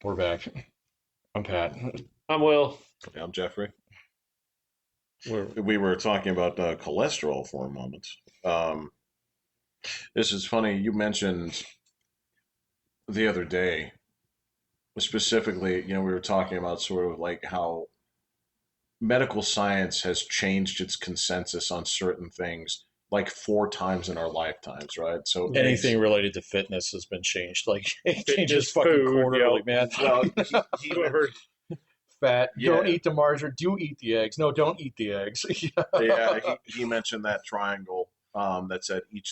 We're back. I'm Pat. I'm Will. I'm Jeffrey. We're, We were talking about cholesterol for a moment. Um, this is funny. You mentioned the other day, specifically, we were talking about sort of like how medical science has changed its consensus on certain things like four times in our lifetimes, right? So eggs. Anything related to fitness has been changed. Like it changes fitness, fucking food, quarterly, man. Well, he You meant, heard Fat. Don't yeah, eat the margarine. Do eat the eggs. No, don't eat the eggs. yeah. He mentioned that triangle that said eat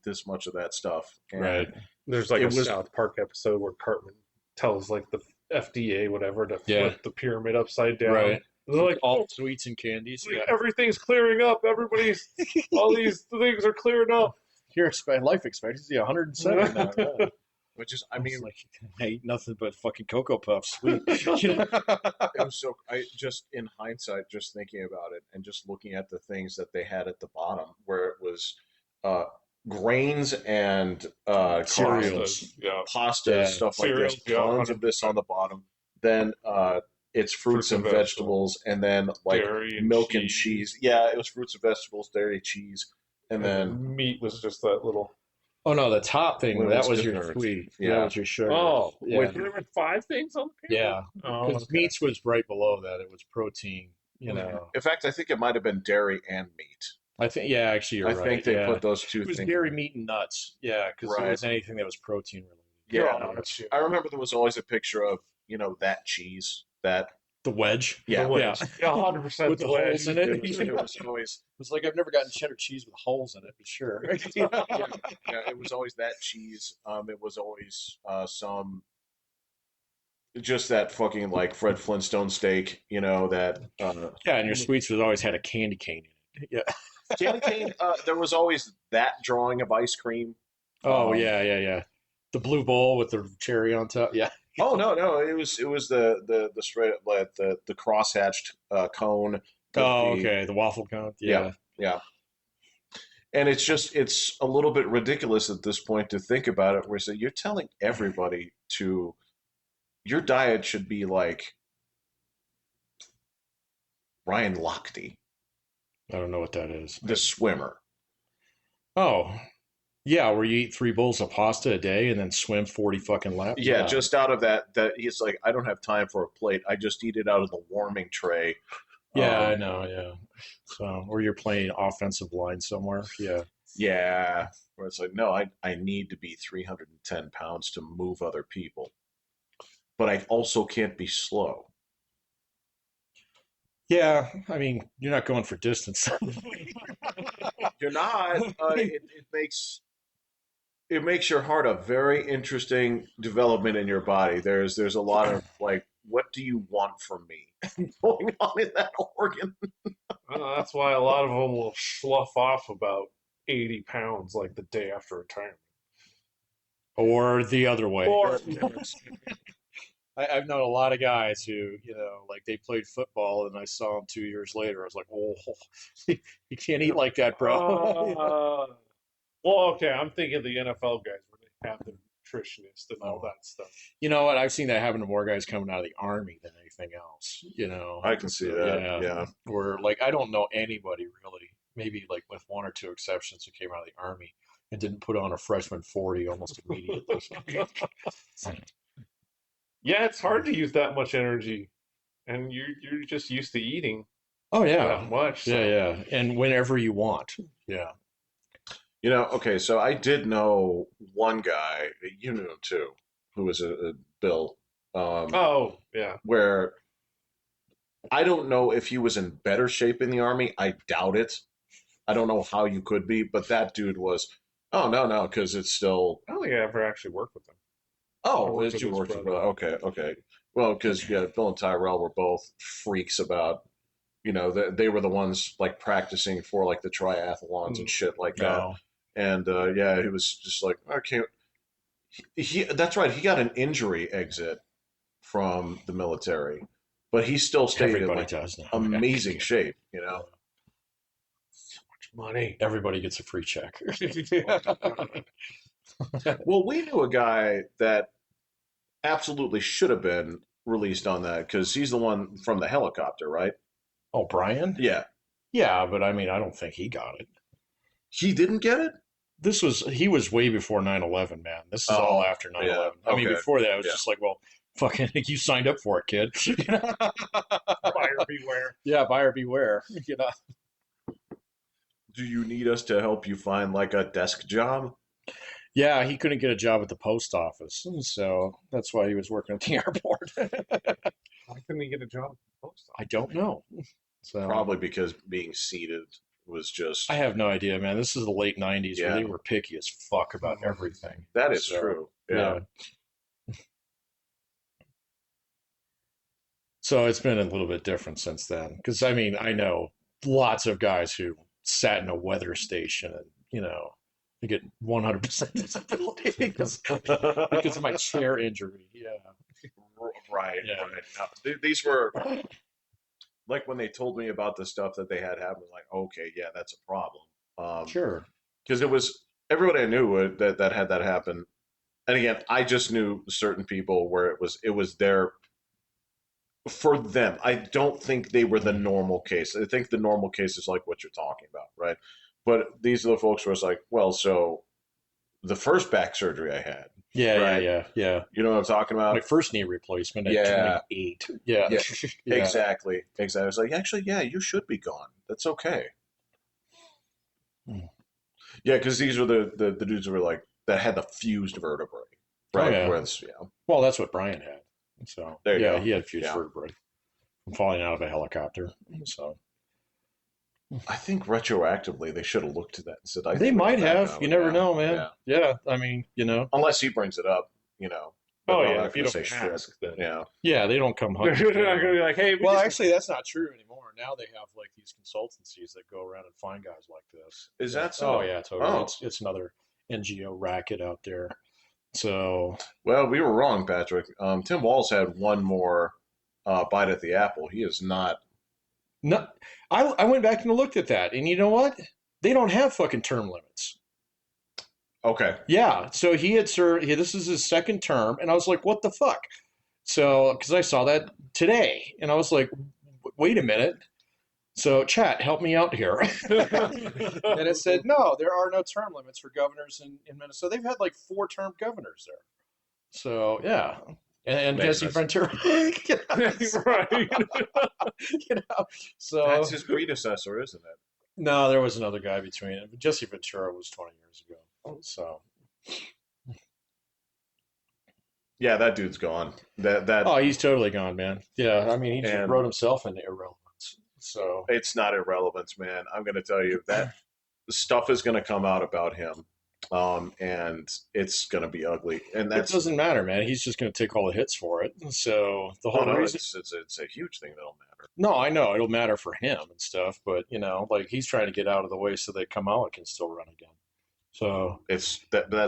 this much of that stuff, and Right. there's like it a was South Park episode where Cartman tells like the FDA whatever to Yeah. flip the pyramid upside down. Right. And they're like, All oh, sweets and candies. like, Yeah. everything's clearing up. Everybody's all these things are clearing up. Your life expectancy 107 now. Yeah. which is, I It's mean, like I eat nothing but fucking Cocoa Puffs. Sweet. it was so I just in hindsight, just thinking about it and just looking at the things that they had at the bottom, where it was uh, grains and Cereals. Yeah, pasta, Yeah. stuff like this. cereals. Yeah, Tons of this on 100%. the bottom. Then it's fruits Fruits and and vegetables, vegetables, and then like dairy and milk and cheese, cheese. Yeah, it was fruits and vegetables, dairy, cheese, and and then then meat was just that little. Oh no, the top thing what that was was your dessert? sweet. That Yeah, was your sugar. Oh, Yeah. wait, there were five things on the pyramid. Yeah, Oh, because okay. meats was right below that. It was protein. You Mhm. know, in fact, I think it might have been dairy and meat. I think. Yeah, actually, you're I think right. they Yeah, put those two it was things dairy, meat, and nuts. Yeah, because it right. was anything that was protein Yeah, Oh, related. that's I remember there was always a picture of, that cheese, that, The wedge. the yeah, Yeah, wedge. Yeah, 100% with the the holes wedge. in it. it was, it It was always, was like I've never gotten cheddar cheese with holes in it, but sure. yeah, yeah, it was always that cheese. It was always just that fucking like Fred Flintstone steak, that, Yeah, and your sweets was always had a candy cane in it. Yeah. candy cane. There was always that drawing of ice cream. Oh Um, yeah, yeah, yeah. The blue bowl with the cherry on top. Yeah. oh no, no, it was the straight like the crosshatched cone with Oh, the okay. The waffle cone. yeah, Yeah. yeah. And it's a little bit ridiculous at this point to think about it, where so you're telling everybody to your diet should be like Ryan Lochte, I don't know what that is. the swimmer. Oh, yeah, where you eat 3 bowls of pasta a day and then swim 40 fucking laps. Yeah, Yeah. just out of that he's like, I don't have time for a plate. I just eat it out of the warming tray. Yeah, I Um, know. Yeah. So, or you're playing offensive line somewhere. Yeah. yeah, where it's like, no, I need to be 310 pounds to move other people, but I also can't be slow. Yeah. I mean, you're not going for distance. You're not. It makes your heart a very interesting development in your body. There's a lot of like, what do you want from me going on in that organ? That's why a lot of them will slough off about 80 pounds like the day after retirement. Or the other way. Or, I've known a lot of guys who, like they played football and I saw them 2 years later. I was like, oh, you can't eat like that, bro. well, okay, I'm thinking of the NFL guys where they have their nutritionist and all Oh. that stuff. You know what? I've seen that happen to more guys coming out of the army than anything else. I can see So, that. yeah. Yeah. Where, like, I don't know anybody really, maybe like with one or two exceptions who came out of the army and didn't put on a freshman 40 almost immediately. Yeah, it's hard to use that much energy, and you're just used to eating Oh, that yeah. much. Yeah, So yeah. And whenever you want. Yeah. Okay, so I did know one guy, you knew him too, who was a Bill, oh yeah, where I don't know if he was in better shape in the army. I doubt it. I don't know how you could be, but that dude was, oh, no, no, because it's still, I don't think I ever actually worked with him. I oh, worked as with you his worked with brother. brother. Okay, okay. Well, because, yeah, Bill and Tyrell were both freaks about, they were the ones like practicing for like the triathlons and Mm. shit like that. No. And yeah, he was just like, I can't. That's right. He got an injury exit from the military, but he still stayed in Everybody like does now. amazing shape. So much money. Everybody gets a free check. Well, we knew a guy that absolutely should have been released on that because he's the one from the helicopter, right? Oh, Brian? Yeah. Yeah, but I mean, I don't think he got it. He didn't get it? He was way before 9/11, man. This is all Oh, after nine yeah. eleven. I mean, Okay. before that, I was Yeah. just like, well, fucking, you signed up for it, kid. Buyer beware. Yeah, buyer beware. Do you need us to help you find like a desk job? Yeah, he couldn't get a job at the post office, so that's why he was working at the airport. Why couldn't he get a job? I don't know. So Probably because being seated was just. I have no idea, man. This is the late '90s where Yeah. they were picky as fuck about everything. That is So, true. Yeah. So it's been a little bit different since then. Because I mean, I know lots of guys who sat in a weather station and, you get 100% disability because of my chair injury. Yeah. Right. Yeah. Right. Now, these were like when they told me about the stuff that they had happen. I was like, okay, yeah, that's a problem. Sure. Because it was everybody I knew that had that happen. And again, I just knew certain people where it was their for them. I don't think they were the normal case. I think the normal case is like what you're talking about, right? But these are the folks where it's like, well, so the first back surgery I had, Yeah, right? yeah. You know what I'm talking My about? first knee replacement at Yeah. 28. Yeah. Yeah. Yeah. Exactly. Exactly. I was like, actually, yeah, you should be gone. That's okay. Hmm. Yeah, because these were the dudes who were like that had the fused vertebrae, right? yeah. Where it's, yeah. Well, that's what Brian had. So, There you yeah, go. he had fused Yeah. vertebrae from falling out of a helicopter. So, I think retroactively they should have looked at that and said, I they think we might can back have. out. You never Yeah. know, man. Yeah. Yeah. I mean, Unless he brings it up, you know. But Oh I'm yeah, not if you gonna don't say shit. ask, then Yeah. Yeah, they don't come they're hunting. not gonna be like, hey, Well, actually, that's not true anymore. Now they have like these consultancies that go around and find guys like this. Is Yeah. that so? Oh yeah, totally. Oh. It's another NGO racket out there. So Well, we were wrong, Patrick. Tim Walz had one more bite at the apple. He is not. no, I went back and looked at that, and you know what? They don't have fucking term limits. Okay. Yeah, so he had served. This is his second term, and I was like, "What the fuck?" So because I saw that today, and I was like, "Wait a minute." So chat, help me out here. And it said, no, there are no term limits for governors in Minnesota. They've had like 4-term governors there. So yeah, and Makes Jesse sense. Ventura, right. So That's his predecessor, isn't it? no, there was another guy between it. Jesse Ventura was 20 years ago. So Yeah, that dude's gone. oh, he's totally gone, man. Yeah, I mean, he just And- wrote himself into irrelevance. So It's not irrelevance, man. I'm going to tell you that stuff is going to come out about him, and it's going to be ugly. And it that's doesn't matter, man. He's just going to take all the hits for it. So the whole no, reason. it's a huge thing that'll matter. No, I know it'll matter for him and stuff, but like he's trying to get out of the way so that Kamala can still run again. So That's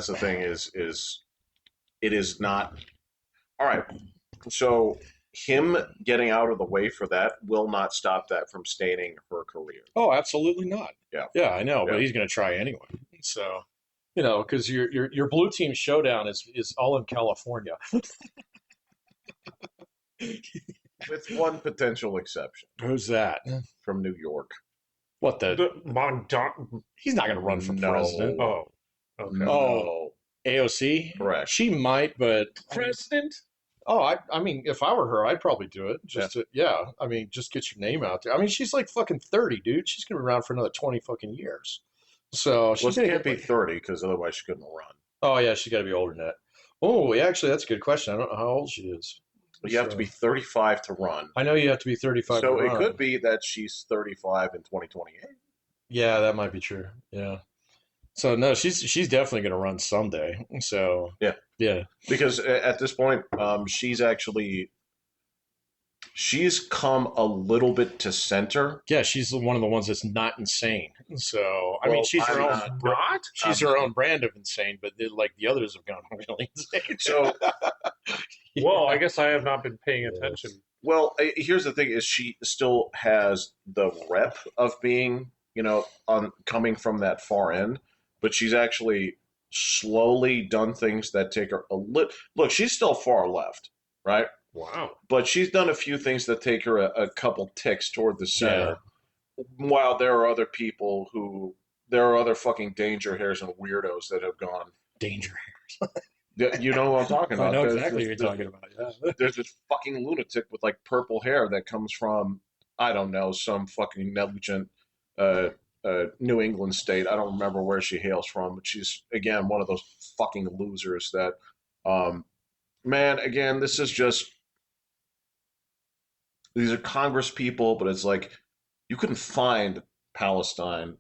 the thing is it is not all right. So him getting out of the way for that will not stop that from staining her career. oh, absolutely not. Yeah. I know, Yeah. but he's going to try anyway. So because your blue team showdown is all in California. With one potential exception Who's that? from New York. What The Mondon. He's not going to run for No. president. Oh, okay. No. Oh. AOC? Correct. She might, but President. oh, I mean, if I were her, I'd probably do it. I mean, just get your name out there. I mean, she's like fucking 30, dude. She's gonna be around for another 20 fucking years. So Well, she's she gonna can't get be 30 because otherwise she couldn't run. oh yeah, she's got to be older than that. Oh, yeah, actually, that's a good question. I don't know how old she is. You have to be 35 to run. I know you have to be 35. So to it run. could be that she's 35 in 2028. Yeah, that might be true. Yeah. So no, she's definitely gonna run someday. So yeah. Because at this point, she's come a little bit to center. Yeah, she's one of the ones that's not insane. So I mean, Well, she's her I'm own. not. She's her own brand of insane, but like the others have gone really insane. So, Well, I guess I have not been paying attention. well, here's the thing: is she still has the rep of being, on coming from that far end, but she's slowly done things that take her a little. Look, she's still far left, right? Wow. But she's done a few things that take her a couple ticks toward the Yeah. center. While there are other people who, there are other fucking danger hairs and weirdos that have gone. Danger. You know what I'm talking I about? know exactly what you're talking about. Yeah. There's this fucking lunatic with like purple hair that comes from, I don't know, some fucking negligent uh, New England state. I don't remember where she hails from, but she's again one of those fucking losers that, um, man. Again, this is just, these are Congress people, but it's like you couldn't find Palestine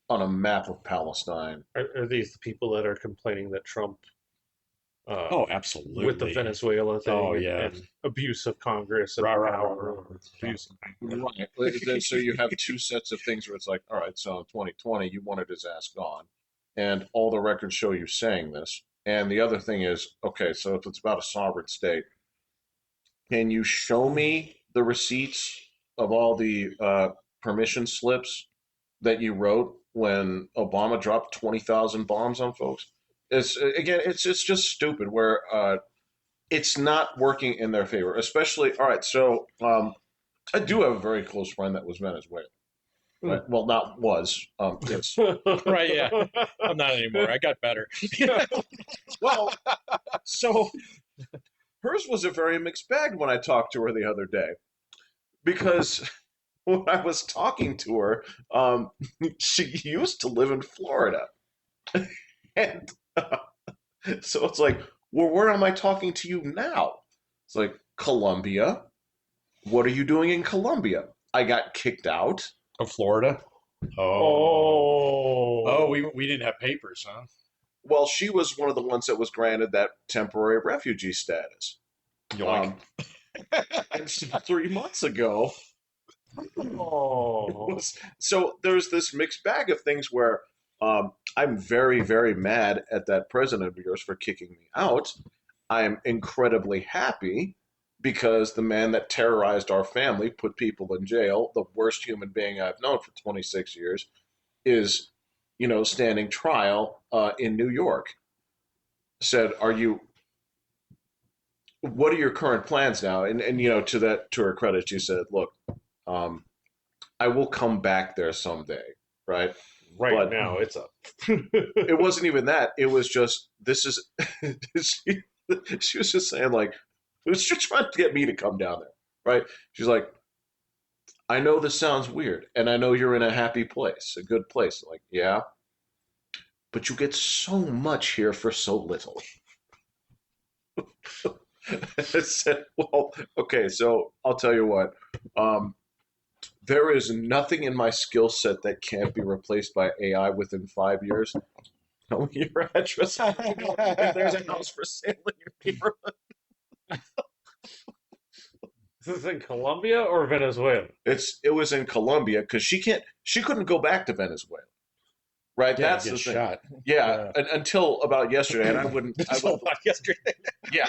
on a map of Palestine. Are these the people that are complaining that Trump, Oh, with the absolutely. Venezuela thing Oh, yeah. and abuse of Congress and Rah, rah, power, rah, rah, rah. abuse of Right. Then so you have two sets of things where it's like, all right, so in 2020 you wanted his ass gone, and all the records show you saying this. And the other thing is, okay, so if it's about a sovereign state, can you show me the receipts of all the permission slips that you wrote when Obama dropped 20,000 bombs on folks? It's again, it's just stupid. Where it's not working in their favor, especially. All right, so I do have a very close friend that was Venezuelan. Right? Well, not was. It's Right, yeah. I'm not anymore. I got better. well. So hers was a very mixed bag when I talked to her the other day, because when I was talking to her, she used to live in Florida, and so it's like, well, where am I talking to you now? It's like Colombia. What are you doing in Colombia? I got kicked out. Of Florida? Oh. Oh, we didn't have papers, huh? Well, she was one of the ones that was granted that temporary refugee status. Yoink. And 3 months ago, Oh. so there's this mixed bag of things where I'm very, very mad at that president of yours for kicking me out. I am incredibly happy because the man that terrorized our family, put people in jail, the worst human being I've known for 26 years, is, standing trial in New York. Said, what are your current plans now? And to her credit, she said, look, um, I will come back there someday, right? Right But now, it's up. it wasn't even that. It was just, this is, she was just saying, like, she was trying to get me to come down there, right? She's like, I know this sounds weird, and I know you're in a happy place, a good place. I'm like, yeah, but you get so much here for so little. I said, well, okay, so I'll tell you what. Um, there is nothing in my skill set that can't be replaced by AI within 5 years. Tell me your address. If there's a house for sale in your neighborhood. Is this in Colombia or Venezuela? It was in Colombia because she couldn't go back to Venezuela. Right? Yeah, That's get the thing. shot. Yeah, until about yesterday, and I Until about yesterday. yeah,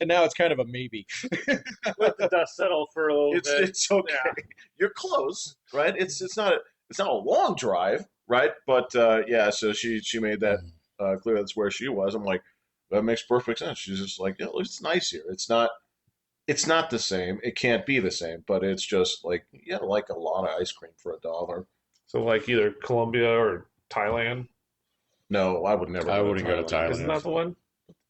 And now it's kind of a maybe. Let the dust settle for a little bit. it's okay. Yeah. You're close, right? It's not a long drive, right? But yeah, so she made that clear. That's where she was. I'm like, that makes perfect sense. She's just like, it's nice here. It's not the same. It can't be the same, but it's just like, yeah, like a lot of ice cream for $1. So, like either Colombia or Thailand. No, I would never. I wouldn't go to Thailand. Isn't that the one?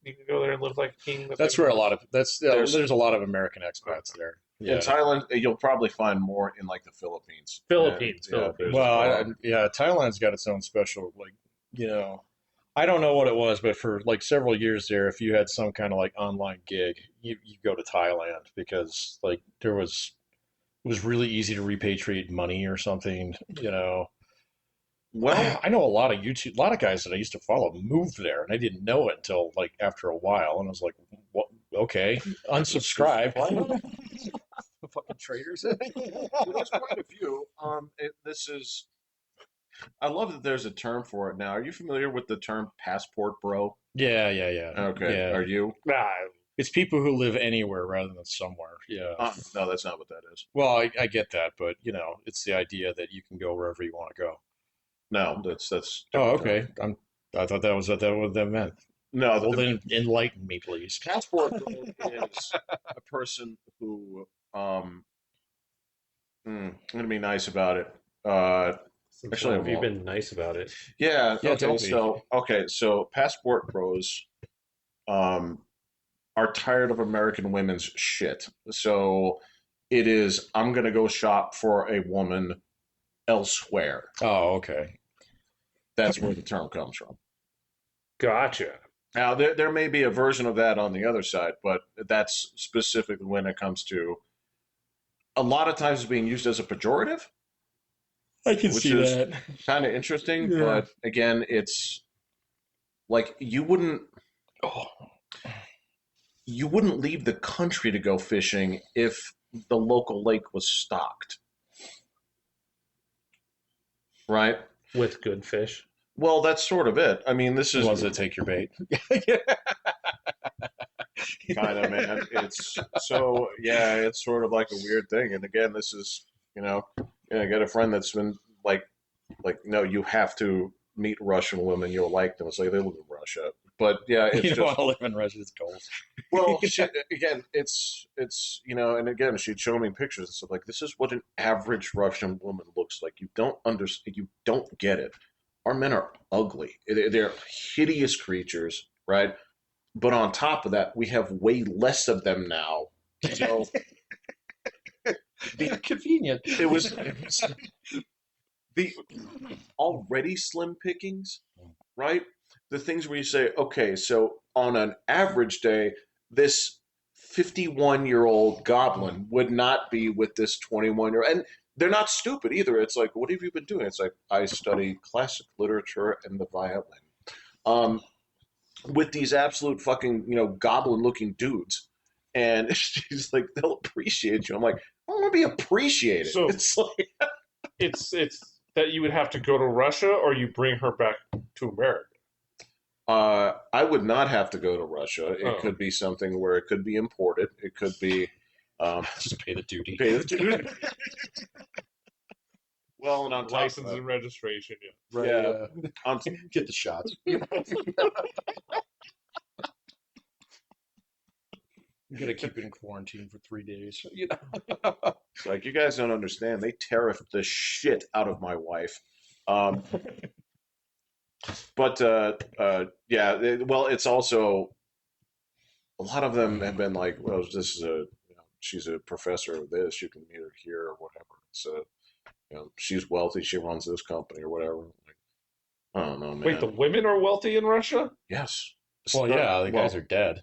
You can go there and live like a king. That's where a lot of There's- there's a lot of American expats there. In Yeah. Thailand, you'll probably find more in like the Philippines. Philippines. Yeah, Philippines. Well, yeah, Thailand's got its own special, I don't know what it was, but for like several years there, if you had some kind of like online gig, you go to Thailand because like it was really easy to repatriate money or something. Well, I know a lot of guys that I used to follow moved there, and I didn't know it until like after a while, and I was like, "What? Okay, unsubscribe." Fucking traitors. there's quite a few. I love that there's a term for it now. Are you familiar with the term passport bro? Yeah. Okay. Yeah. Are you? Nah, It's people who live anywhere rather than somewhere. Yeah. No, that's not what that is. Well, I get that, but it's the idea that you can go wherever you want to go. No, that's Oh, different term. okay. I thought that was what that meant. No, Well, then enlighten me, please. passport is a person who I'm gonna be nice about it. Since Actually, when I have you won't. been nice about it? Yeah. Yeah, Okay. don't be. So passport pros um, are tired of American women's shit. So it is. I'm gonna go shop for a woman elsewhere. Oh, okay. That's where the term comes from. Gotcha. Now, there may be a version of that on the other side, but that's specifically when it comes to a lot of times being used as a pejorative, I can which see is that. kind of interesting. Yeah. But again, it's like Oh, you wouldn't leave the country to go fishing if the local lake was stocked, right? With good fish. Well, that's sort of it. I mean, this the is ones that take your bait. kind of, man. It's so, yeah, it's sort of like a weird thing. And again, this is, I got a friend that's been no, you have to meet Russian women. You'll like them. It's like they live in Russia. But yeah, it's You don't just, want to live in Russia. It's cold. well, again, and again, she'd show me pictures and stuff like this is what an average Russian woman looks like. You don't understand. You don't get it. Our men are ugly. They're hideous creatures, right? But on top of that, we have way less of them now. So the, Convenient. it was the already slim pickings, right? The things where you say, okay, so on an average day, this 51-year-old goblin would not be with this 21-year-old. And they're not stupid either. It's like, what have you been doing? It's like, I study classic literature and the violin. Um, with these absolute fucking, goblin looking dudes. And she's like, they'll appreciate you. I'm like, I don't want to be appreciated. So It's like, it's that you would have to go to Russia or you bring her back to America. I would not have to go to Russia. It Oh. could be something where it could be imported. It could be Just pay the duty. pay the well, and on top License of and registration, yeah. Right, yeah, on, Get the shots. You gotta keep it in quarantine for 3 days. it's like you guys don't understand. They tariffed the shit out of my wife. But yeah, well, it's also a lot of them have been like, well, this is she's a professor of this. You can meet her here or whatever. So, she's wealthy. She runs this company or whatever. Like, I don't know, man. Wait, the women are wealthy in Russia? Yes. Well, yeah, the guys are dead.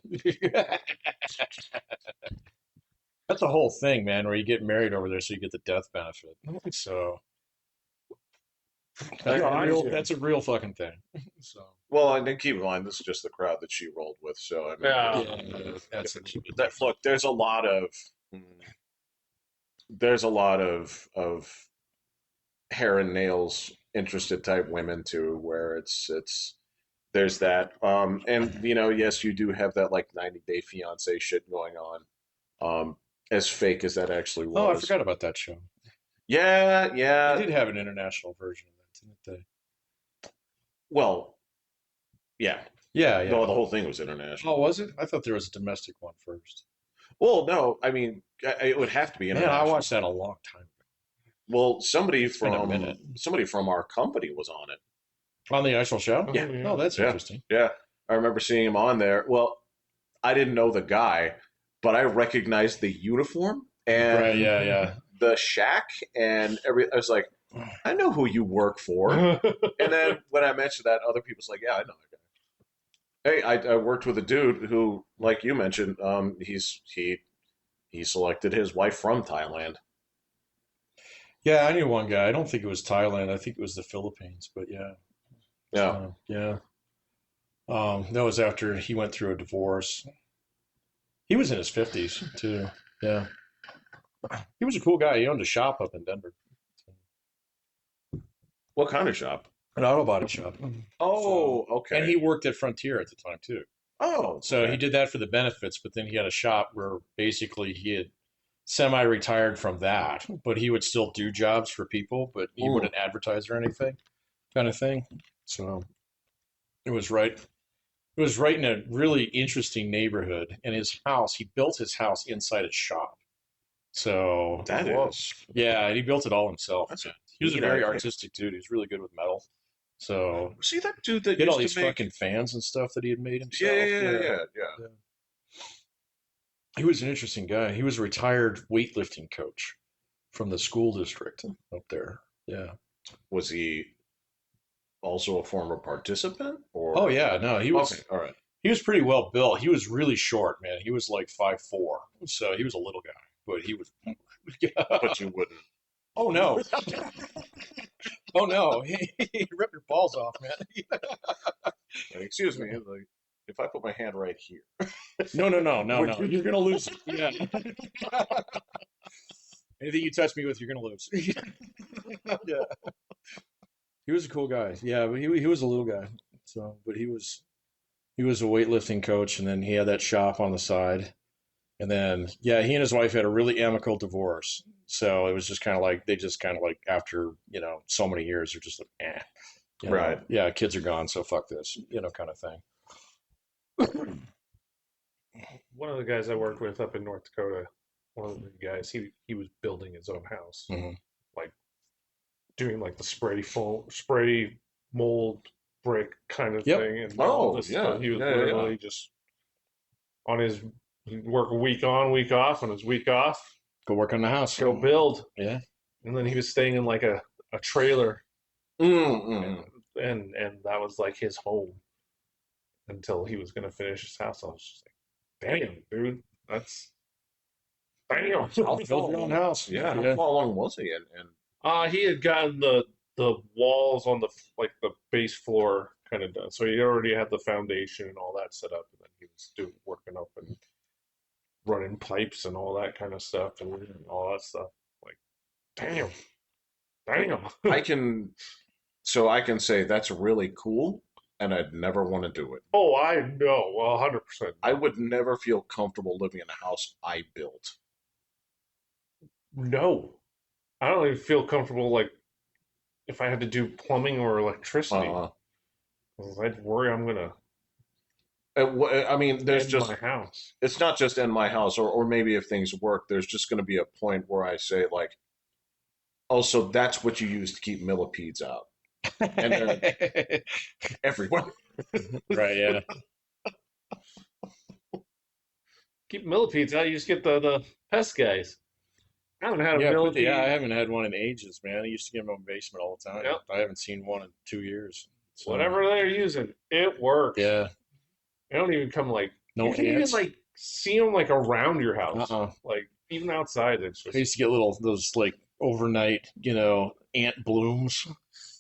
That's the whole thing, man, where you get married over there so you get the death benefit. So that's a real fucking thing. So Well, and then keep in mind, this is just the crowd that she rolled with. So I mean, Yeah. that's look. There's a lot of hair and nails interested type women too, where it's there's that. And yes, you do have that like 90-day fiance shit going on. As fake as that actually was. Oh, I forgot about that show. Yeah, They yeah. did have an international version of that, didn't they? Well, yeah. Yeah, yeah. No, the whole thing was international. Oh, was it? I thought there was a domestic one first. Well, no, I mean, it would have to be Man, international. I watched that a long time ago. Well, been a minute. somebody from our company was on it. On the actual show? Yeah. Oh, that's Yeah. interesting. Yeah, I remember seeing him on there. Well, I didn't know the guy, but I recognized the uniform and Right, yeah. the shack and I was like, I know who you work for. And then when I mentioned that, other people's like, yeah, I know that guy. Hey, I worked with a dude who, like you mentioned, he selected his wife from Thailand. Yeah, I knew one guy. I don't think it was Thailand. I think it was the Philippines, but yeah. Yeah. Yeah. That was after he went through a divorce. He was in his 50s too. Yeah. He was a cool guy. He owned a shop up in Denver. What kind of shop? An auto body shop. Oh, okay. And he worked at Frontier at the time too. Oh, So okay. he did that for the benefits, but then he had a shop where basically he had semi-retired from that, but he would still do jobs for people, but he wouldn't advertise or anything, kind of thing. So It was right. It was right in a really interesting neighborhood, and his house. He built his house inside his shop. So That Whoa. is. yeah, and he built it all himself. That's a Man. He was a neat very idea. artistic dude. He was really good with metal. So See that dude that he had all used these to make. fucking fans and stuff that he had made Yeah, himself. yeah, yeah, Yeah, yeah, yeah. yeah. He was an interesting guy. He was a retired weightlifting coach from the school district up there. Yeah. Was he also a former participant, Oh or? yeah, no, Okay, all right. he was pretty well built. He was really short, man. He was like 5'4", so he was a little guy, but he was. But you wouldn't. Oh no! Oh no! He ripped your balls off, man. Like, excuse me. Like, if I put my hand right here, No, no, no, no, would no. you? You're gonna lose it. Yeah. Anything you touch me with, you're gonna lose. Yeah. He was a cool guy. Yeah, but he was a little guy. So, but he was a weightlifting coach, and then he had that shop on the side. And then, yeah, he and his wife had a really amicable divorce. So it was just kind of like they just kind of like after so many years, they're just like, Right. yeah, kids are gone, so fuck this, kind of thing. One of the guys I worked with up in North Dakota, one of the guys, he was building his own house, Hmm. like doing like the spray mold brick kind of Yep. thing, and all Oh, this yeah, stuff. He was yeah, yeah, yeah. literally just on his he'd work a week on, week off, and his week off, Go work on the house. go build. Yeah. And then he was staying in like a trailer, Mm-mm. and that was like his home until he was gonna finish his house. I was just like, damn, dude, that's damn. I'll build your own house. Yeah. Yeah. How long was he? And He had gotten the walls on the like the base floor kind of done, so he already had the foundation and all that set up, and then he was working up and running pipes and all that kind of stuff and all that stuff. Like, damn, damn. I can, so I can say that's really cool, and I'd never want to do it. Oh, I know, 100%. I would never feel comfortable living in a house I built. No, I don't even feel comfortable like if I had to do plumbing or electricity. Uh, 'Cause I'd worry I'm gonna I mean, there's end just, my house. it's not just in my house, or maybe if things work, there's just going to be a point where I say, like, oh, so that's what you use to keep millipedes out. And they're everywhere. Right. Yeah. Keep millipedes out. You just get the pest guys. I haven't had a Yeah, millipede. yeah, I haven't had one in ages, man. I used to get them in my basement all the time. Yep. I haven't seen one in 2 years. So, Whatever they're using, it works. yeah, They don't even come like no you can ants. even like see them like around your house, Uh-uh. like even outside. It's I just used to get those like overnight, ant blooms,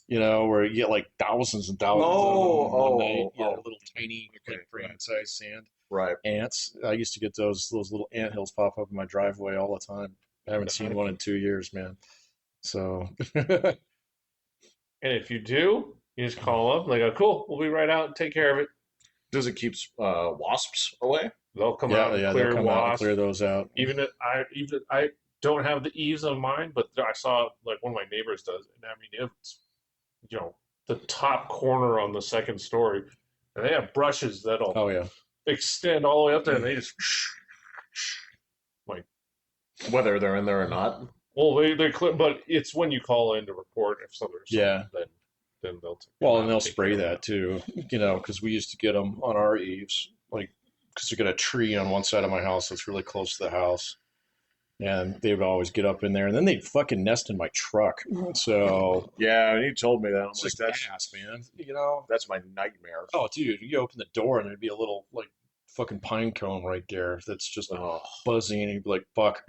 where you get like thousands and thousands of them in one night. Yeah, little tiny, Okay, like brain-sized sand Right. ants. I used to get those little ant hills pop up in my driveway all the time. I haven't seen one in 2 years, man. So, and if you do, you just call up. They go, cool. We'll be right out and take care of it. Does it keep wasps away? They'll come yeah, out and yeah, clear they'll come out and wasps. clear those out. Even I don't have the eaves on mine, but I saw like one of my neighbors does, and I mean it's the top corner on the second story, and they have brushes that'll Oh yeah. extend all the way up there, and they just like Whether they're in there or not? well they clear, but it's when you call in to report if something Yeah. then they'll take Well, them and out they'll take spray care of that too, because we used to get them on our eaves, like, because we got a tree on one side of my house that's really close to the house, and they would always get up in there, and then they'd fucking nest in my truck. So Yeah, and you told me that. I'm it's like, just that's ass, man. that's my nightmare. Oh, dude, you open the door and there'd be a little like fucking pine cone right there that's just Oh, buzzing, and you'd be like, "Fuck."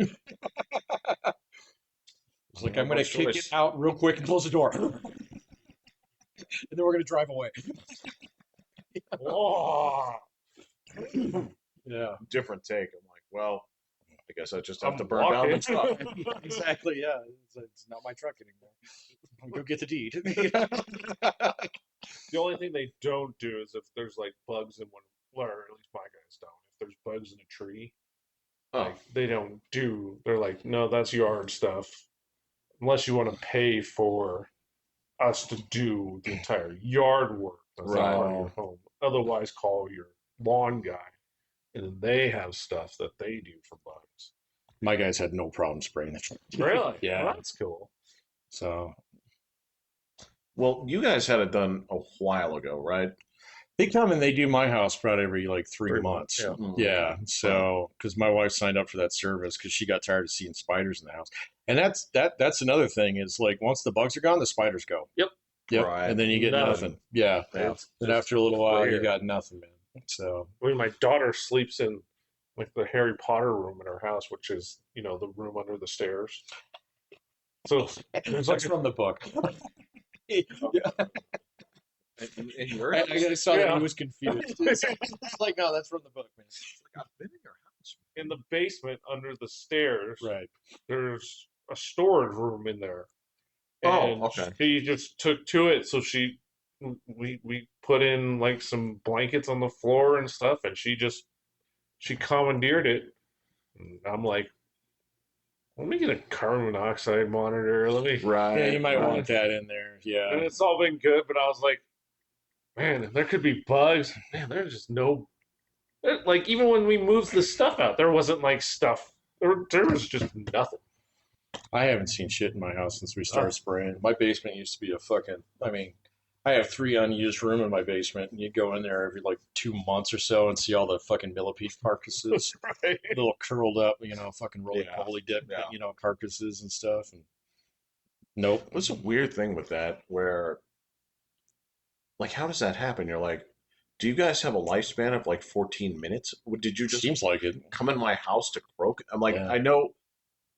It's like, I'm gonna kick it out real quick and close the door, and then we're gonna drive away. Oh, Yeah. Different take. I'm like, well, I guess I just have I'm to burn down the walking. truck. Exactly. Yeah. It's not my truck anymore. Go get the deed. the only thing they don't do is if there's like bugs in one, or at least my guys don't. If there's bugs in a tree, Oh, like they don't do. They're like, no, that's yard stuff. Unless you want to pay for us to do the entire yard work that's Right. part of your home. Otherwise, call your lawn guy, and then they have stuff that they do for bugs. My guys had no problem spraying it. Really? Yeah. Well, that's cool. So Well, you guys had it done a while ago, right? they come and they do my house about every like 3 3 months. months, Mm. Yeah. So because my wife signed up for that service because she got tired of seeing spiders in the house, and that's another thing is like once the bugs are gone, the spiders go. Yep. Yep. Right. And then you get None. nothing. Yeah. Yeah. It's And just after a little while, you clear. got nothing, man. So I mean, my daughter sleeps in like the Harry Potter room in her house, which is the room under the stairs. So there's like that's from the book. Yeah. In your I saw that Yeah. he was confused. It's like, no, that's from the book, man. I've been in your house. in the basement under the stairs. Right. There's a storage room in there. Oh, And okay. she just took to it, so we put in like some blankets on the floor and stuff, and she commandeered it. And I'm like, let me get a carbon monoxide monitor. Let me. Right. Yeah, you might right. want that in there. And Yeah. it's all been good, but I was like, man, there could be bugs. Man, there's just no. Like even when we moved the stuff out, there wasn't like stuff. There was just nothing. I haven't seen shit in my house since we started spraying. My basement used to be a fucking. I mean, I have 3 unused room in my basement, and you go in there every like 2 months or so and see all the fucking millipede carcasses, Right? little curled up, fucking roly Yeah. poly dip, Yeah. carcasses and stuff. And nope. What's a weird thing with that where, like, how does that happen? You're like, do you guys have a lifespan of like 14 minutes? Did you just Seems like it. come in my house to croak? I'm like, Yeah. I know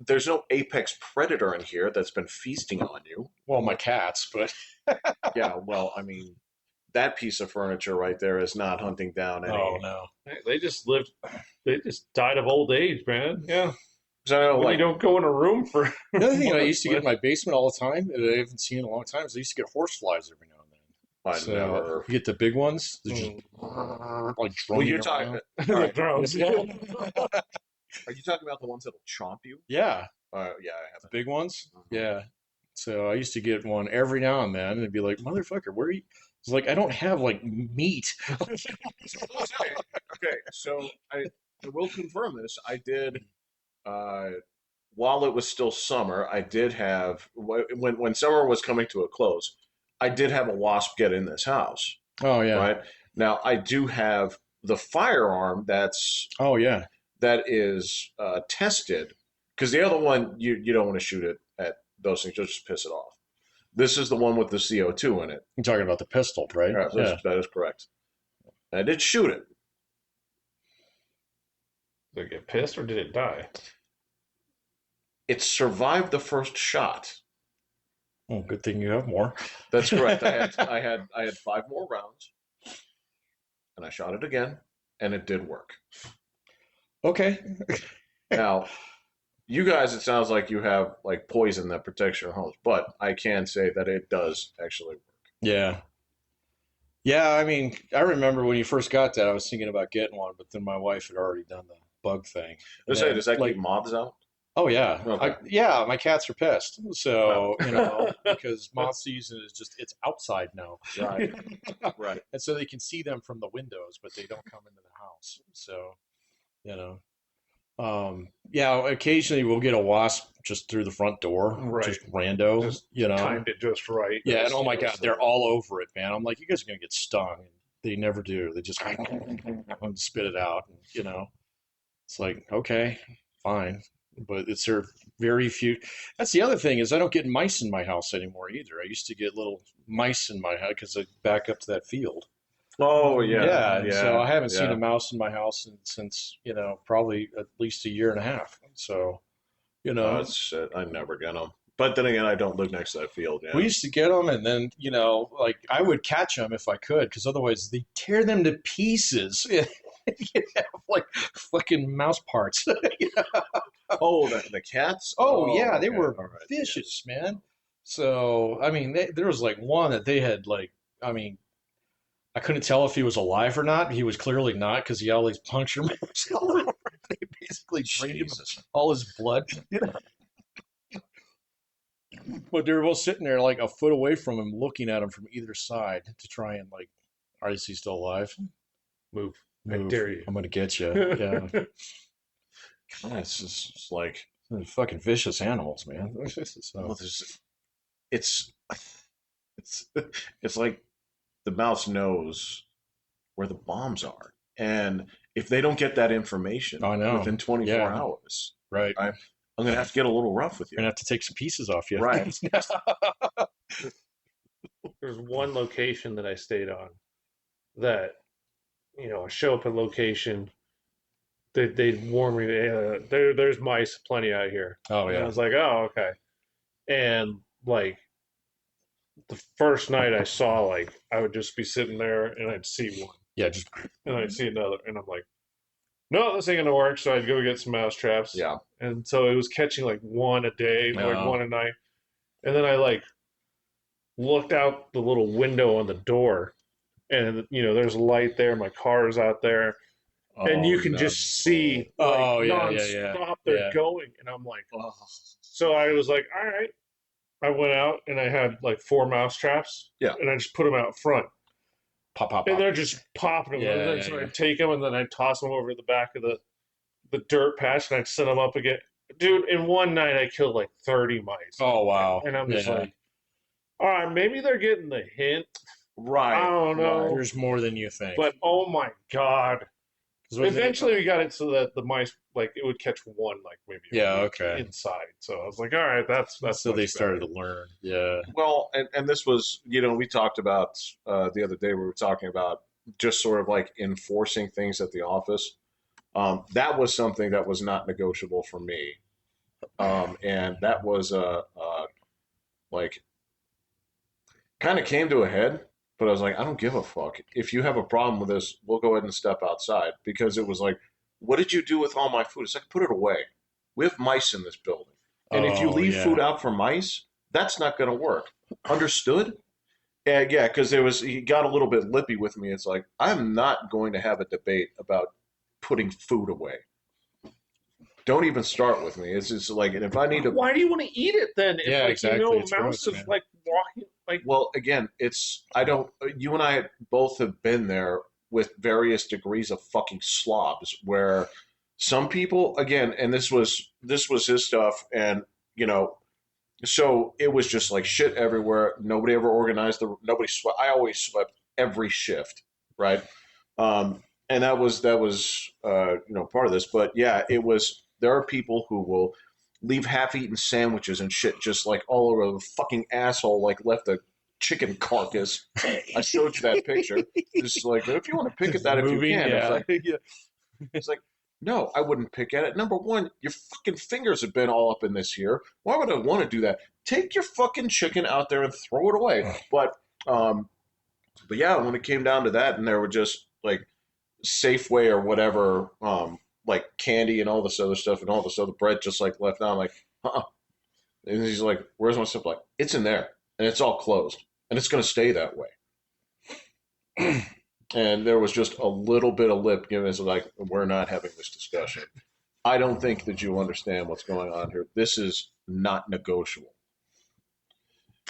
there's no apex predator in here that's been feasting on you. Well, my cats, but Yeah, well, I mean, that piece of furniture right there is not hunting down any. oh no. They just lived. They just died of old age, man. Yeah. 'Cause I know, When like, you don't go in a room for. The other thing I used to get in my basement all the time that I haven't seen in a long time is I used to get horse flies every now and then. I So never. you get the big ones, they're just Mm. like Well, you're drumming talking. around. All right. Drones. Are you talking about the ones that'll chomp you? Yeah, Yeah, I have. the big ones. Mhm. Yeah. So I used to get one every now and then, and it'd be like, "Motherfucker, where are you?" It's like I don't have like meat. Okay, so I will confirm this. I did, while it was still summer, I did have when summer was coming to a close, I did have a wasp get in this house. Oh yeah. Right now, I do have the firearm Oh yeah. that is tested because the other one you don't want to shoot it at those things; you'll just piss it off. This is the one with the CO2 in it. You're talking about the pistol, right? Right, Yeah. that is correct. I did shoot it. Did it get pissed or did it die? It survived the first shot. Well, good thing you have more. That's correct. I had 5 more rounds, and I shot it again, and it did work. Okay. Now, you guys, it sounds like you have like poison that protects your homes, but I can say that it does actually work. Yeah. Yeah, I mean, I remember when you first got that, I was thinking about getting one, but then my wife had already done the bug thing. And Does that then, keep moths out? oh yeah, Okay. yeah, my cats are pissed. So because moth season is just—it's outside now, Right, right. and so they can see them from the windows, but they don't come into the house. So, you know, yeah, occasionally we'll get a wasp just through the front door, Right. just rando, Just you know. Timed it just right. Yeah, and oh my God, they're all over it, man. I'm like, you guys are gonna get stung. And they never do. They just spit it out. And, it's like, okay, fine, but it's there very few. That's the other thing is I don't get mice in my house anymore either. I used to get little mice in my house because I back up to that field. Oh yeah, And so I haven't seen yeah. a mouse in my house since probably at least a year and a half. So, That's it. I never get them. But then again, I don't live next to that field. Yeah. we used to get them, and then like I would catch them if I could, because otherwise they tear them to pieces. You have like fucking mouse parts. Oh, the cats. Oh yeah, they okay. were All right, vicious, man. So I mean, there was like one that they had like, I mean, I couldn't tell if he was alive or not. He was clearly not because he had all these puncture marks all over. They basically drained him of Jesus. all his blood. But they were both sitting there like a foot away from him, looking at him from either side to try and like, is he still alive? Move. I Move. dare you. I'm gonna get you. Yeah. It's just it's like, They're fucking vicious animals, man. well, So, it's it's it's like the mouse knows where the bombs are, and if they don't get that information I know. within 24 Yeah. hours, Right. I'm gonna have to get a little rough with We're you. gonna have to take some pieces off you. Right. There's one location that I stayed on that, I show up at location. They'd warn me, there's mice plenty out here. Oh And I yeah. was like, oh, okay. And like the first night I saw, like, I would just be sitting there and I'd see one Yeah. Just and I'd see another. And I'm like, no, this ain't going to work. So I'd go get some mouse traps. Yeah. And so it was catching like one a day, like Oh. one a night. And then I like looked out the little window on the door and, there's a light there. My car is out there. And you can no. just see like Oh, yeah, nonstop they're yeah. going. And I'm like, Oh. so I was like, all right. I went out and I had like 4 mouse traps. Yeah. And I just put them out front. Pop, pop, And pop. they're just popping them. Yeah, and then yeah, so yeah. I'd take them and then I'd toss them over the back of the dirt patch and I'd set them up again. Dude, in one night I killed like 30 mice. Oh wow. And I'm just Yeah. like, all right, maybe they're getting the hint. Right. I don't know. Right. There's more than you think. But oh my God. 'Cause when they- Eventually we got it so that the mice, like, it would catch one, like maybe a Yeah, week okay. inside. So I was like, all right, that's so they much started better. to learn. Yeah. Well, and this was, we talked about the other day, we were talking about just sort of like enforcing things at the office. That was something that was not negotiable for me. And that was like kind of came to a head, but I was like, I don't give a fuck. If you have a problem with this, we'll go ahead and step outside, because it was like, what did you do with all my food? It's like, put it away. We have mice in this building. And if you Oh, leave yeah. food out for mice, that's not going to work. Understood? Yeah, because he got a little bit lippy with me. It's like, I'm not going to have a debate about putting food away. Don't even start with me. It's just like, and if I need to, Why do you want to eat it then? If, Yeah, like, exactly. a It's mouse gross, is man. like walking, like, well, again, I don't, you and I both have been there with various degrees of fucking slobs where some people, again, and this was his stuff, and, so it was just like shit everywhere. Nobody ever organized nobody swept. I always swept every shift, right? And that was part of this. But yeah, it was. There are people who will leave half-eaten sandwiches and shit just like all over the fucking asshole, like left a chicken carcass. I showed you that picture. Just like, if you want to pick at that, if you Moving, can. yeah. It's like, no, I wouldn't pick at it. Number one, your fucking fingers have been all up in this here. Why would I want to do that? Take your fucking chicken out there and throw it away. But yeah, when it came down to that, and there were just like Safeway or whatever, like candy and all this other stuff and all this other bread just like left out. I'm like, And he's like, where's my stuff? Like, it's in there and it's all closed and it's going to stay that way. And there was just a little bit of lip given. It's like, we're not having this discussion. I don't think that you understand what's going on here. This is not negotiable.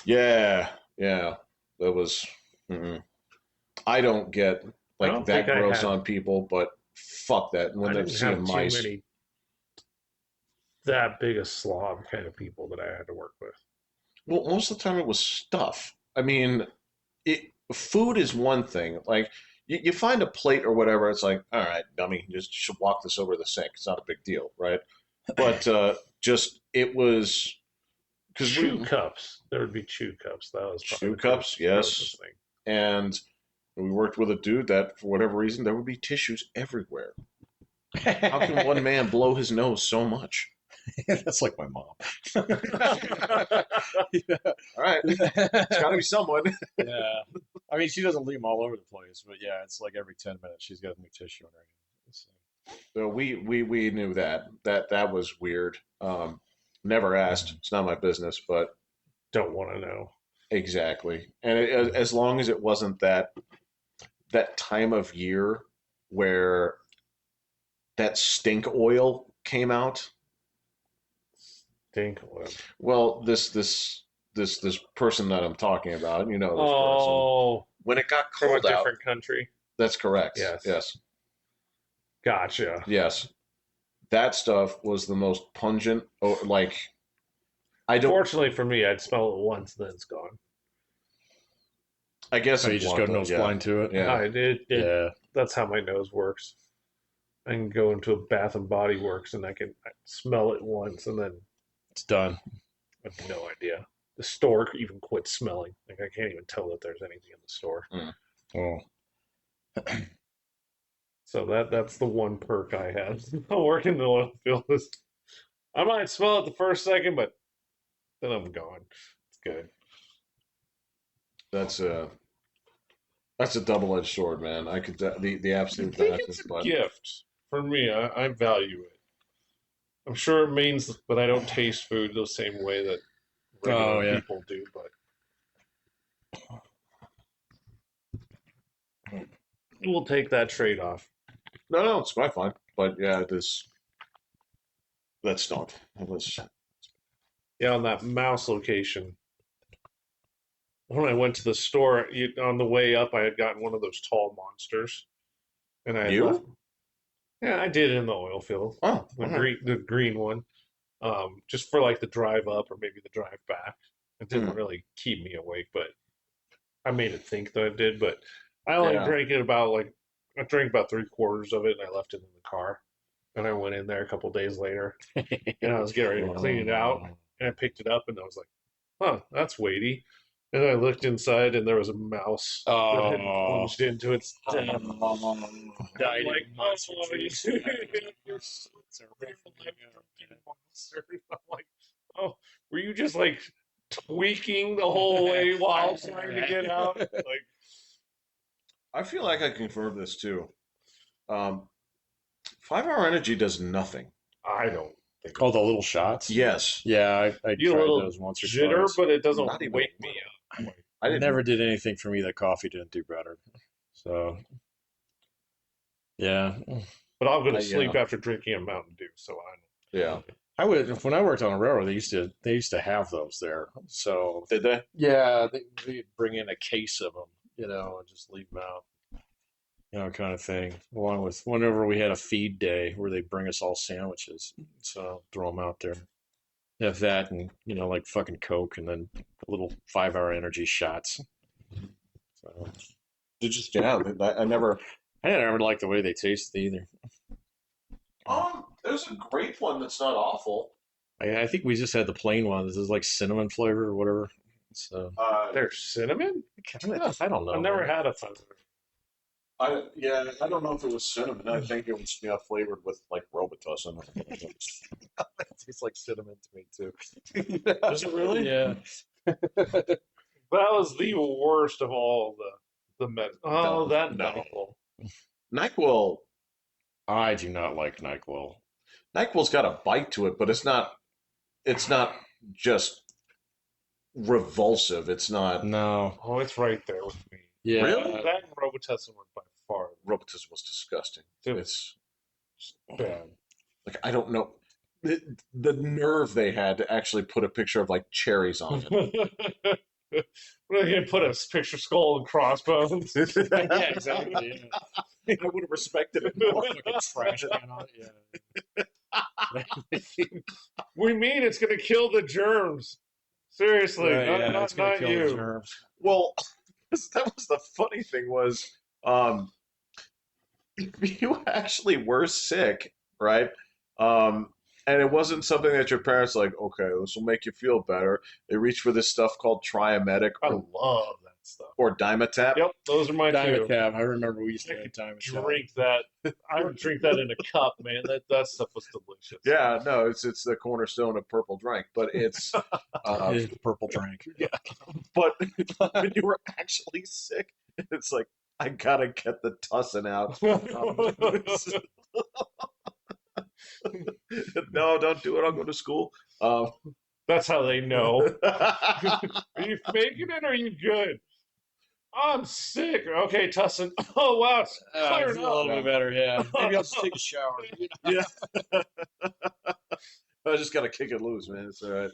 Yeah. That was. I don't get I like don't that think I gross had- on people, but fuck that. When I they're didn't seeing have too mice, many that big a slob kind of people that I had to work with. well, most of the time it was stuff. I mean, food is one thing. Like you find a plate or whatever, it's like, all right, dummy, just should walk this over the sink. It's not a big deal, right? But just it was because Chew cups. There would be chew cups. That was probably Chew the cups, yes. grossest thing. and we worked with a dude that for whatever reason there would be tissues everywhere. How can one man blow his nose so much? That's like my mom. All right, it's got to be someone. Yeah. I mean, she doesn't leave them all over the place, but yeah, it's like every 10 minutes she's got a new tissue in her hand. So, So we knew that was weird. Never asked. It's not my business, but Don't want to know. exactly. And as long as it wasn't that time of year where that stink oil came out. Stink oil. Well, this this person that I'm talking about. You know this person. Oh, When it got from a cold out, different country. that's correct. Yes. Yes. Gotcha. Yes. That stuff was the most pungent. Oh, like I don't. Fortunately for me, I'd smell it once, then it's gone. I guess So if you just want go to, nose yeah. blind to it. Yeah. Yeah. That's how my nose works. I can go into a Bath and Body Works and I smell it once, and then It's done. I have no idea. The store even quit smelling. Like I can't even tell that there's anything in the store. Oh. So that's the one perk I have. Working the oil field is I might smell it the first second, but then I'm gone. It's good. That's a double-edged sword, man. I could the I absolute think benefits, it's a but gift for me. I value it. I'm sure it means that I don't taste food the same way that regular Oh, yeah. people do, but we'll take that trade-off. no, it's quite fine. But yeah, that stunk. It was. Yeah, on that mouse location. When I went to the store, on the way up, I had gotten one of those tall monsters, and I had You? left. Yeah, I did in the oil field, Oh, the green one, just for like the drive up or maybe the drive back. It didn't really keep me awake, but I made it think that it did. But I only Yeah. drank it I drank about 3/4 of it, and I left it in the car. And I went in there a couple days later, and I was getting ready to clean it out, and I picked it up, and I was like, "Huh, that's weighty." And I looked inside, and there was a mouse that had plunged into its den. Died I'm like, monster oh, juice. you're so monster. I'm like, oh, were you just like tweaking the whole way while trying to get out? Like, I feel like I confirmed this too. 5 Hour Energy does nothing. I don't think. Oh, the little shots? Yes. Yeah, I You a tried little those once or jitter, twice. but it doesn't Not even wake a me little. up. I didn't Never did anything for me that coffee didn't do better. So, yeah. But I'll go to Yeah. sleep after drinking a Mountain Dew, so I know. Yeah. I would when I worked on a railroad. They used to have those there. So Did they? yeah, they'd bring in a case of them, and just leave them out, kind of thing. Along with whenever we had a feed day where they bring us all sandwiches, so throw them out there. Have that and like fucking Coke and then little 5 Hour Energy shots. So Did just yeah. I never. I didn't ever like the way they tasted either. There's a grape one that's not awful. I think we just had the plain one. This is like cinnamon flavor or whatever. So There's cinnamon? I don't know. I've never man. had a fun. I don't know if it was cinnamon. I think it was flavored with like Robitussin. It tastes like cinnamon to me too. Does it really? Yeah. That was the worst of all the med. Oh, that No. medical. NyQuil. I do not like NyQuil. NyQuil's got a bite to it, but it's not. It's not just revulsive. It's not. No. Oh, it's right there with me. Yeah. Really? That and Robitussin were by far Robitussin was disgusting. Dude. It's bad. like I don't know the nerve they had to actually put a picture of like cherries on it. We're gonna put a picture skull and crossbones. Yeah, exactly. Yeah. I would have respected it Or more. fucking trash can on it. Yeah. We mean it's gonna kill the germs. Seriously, Right, yeah, it's gonna not kill the you. germs. Well, that was the funny thing was, you actually were sick, right? And it wasn't something that your parents like, okay, this will make you feel better. They reached for this stuff called Triametic I love that stuff. or Dimetap. Yep, those are my two. Dimetap. I remember we used to have Dimetap. Drink that. I would drink that in a cup, man. That stuff was delicious. Yeah, no, it's the cornerstone of purple drink, but it's It is purple drink. yeah. But when you were actually sick, it's like I gotta get the tussin out. No, don't do it. I'll go to school. That's how they know. Are you faking it or are you good? I'm sick. Okay, Tussin. Oh, wow. It's It's clearing a little up. bit better, yeah. Maybe I'll just take a shower. Yeah. I just gotta kick it loose, man. It's all right.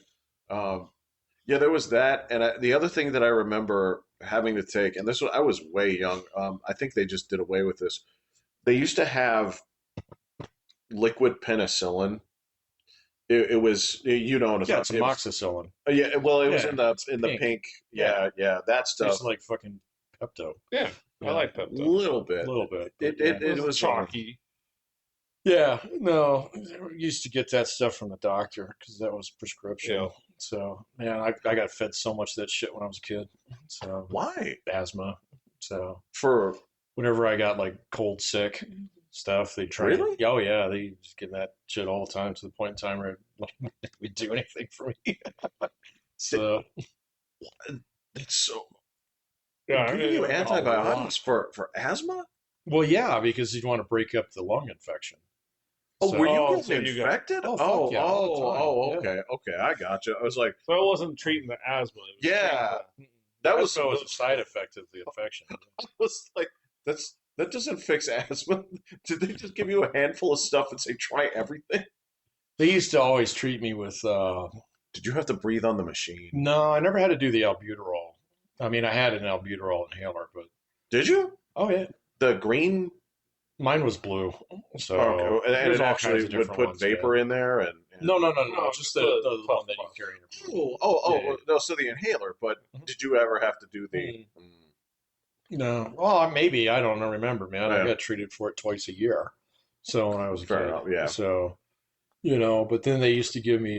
Yeah, there was that, and the other thing that I remember having to take, and this was I was way young. I think they just did away with this. They used to have liquid penicillin. It was you know what Yeah, about it's it was amoxicillin. yeah well it was Yeah, it's in the pink. pink Yeah, that tastes stuff like fucking Pepto. Yeah, I Yeah, like a Pepto. little a bit. little bit, but It yeah. it, It it was was chalky. Yeah, no, I used to get that stuff from the doctor because that was prescription. Yeah. So, man, I got fed so much of that shit when I was a kid. So, why asthma. So, for whenever I got like cold, sick stuff, they try to, really oh, yeah, they just give that shit all the time to the point in time where it would do anything for me. So, it's so Yeah, I giving you mean, a lot. antibiotics for asthma. Well, yeah, because you'd want to break up the lung infection. Oh, were So, you oh, getting so you got infected? oh, fuck yeah, all the time. Yeah. Okay, I got you. I was like, so it wasn't treating the asthma. It was yeah, treating that The was asthma was a side effect of the infection. I was like, that doesn't fix asthma. Did they just give you a handful of stuff and say try everything? They used to always treat me with Did you have to breathe on the machine? no, I never had to do the albuterol. I mean, I had an albuterol inhaler, but Did you? oh yeah, The green mine was blue. So okay, and there's it all kinds actually of would different put ones. Yeah. vapor in there and No, No, just just the puff one that you puff. carry in your oh Yeah, no, so the inhaler. But yeah. did you ever have to do the? Mhm. No, well, maybe I don't remember, man. I Yeah, got treated for it twice a year. So when I was a fair kid, enough. Yeah. so but then they used to give me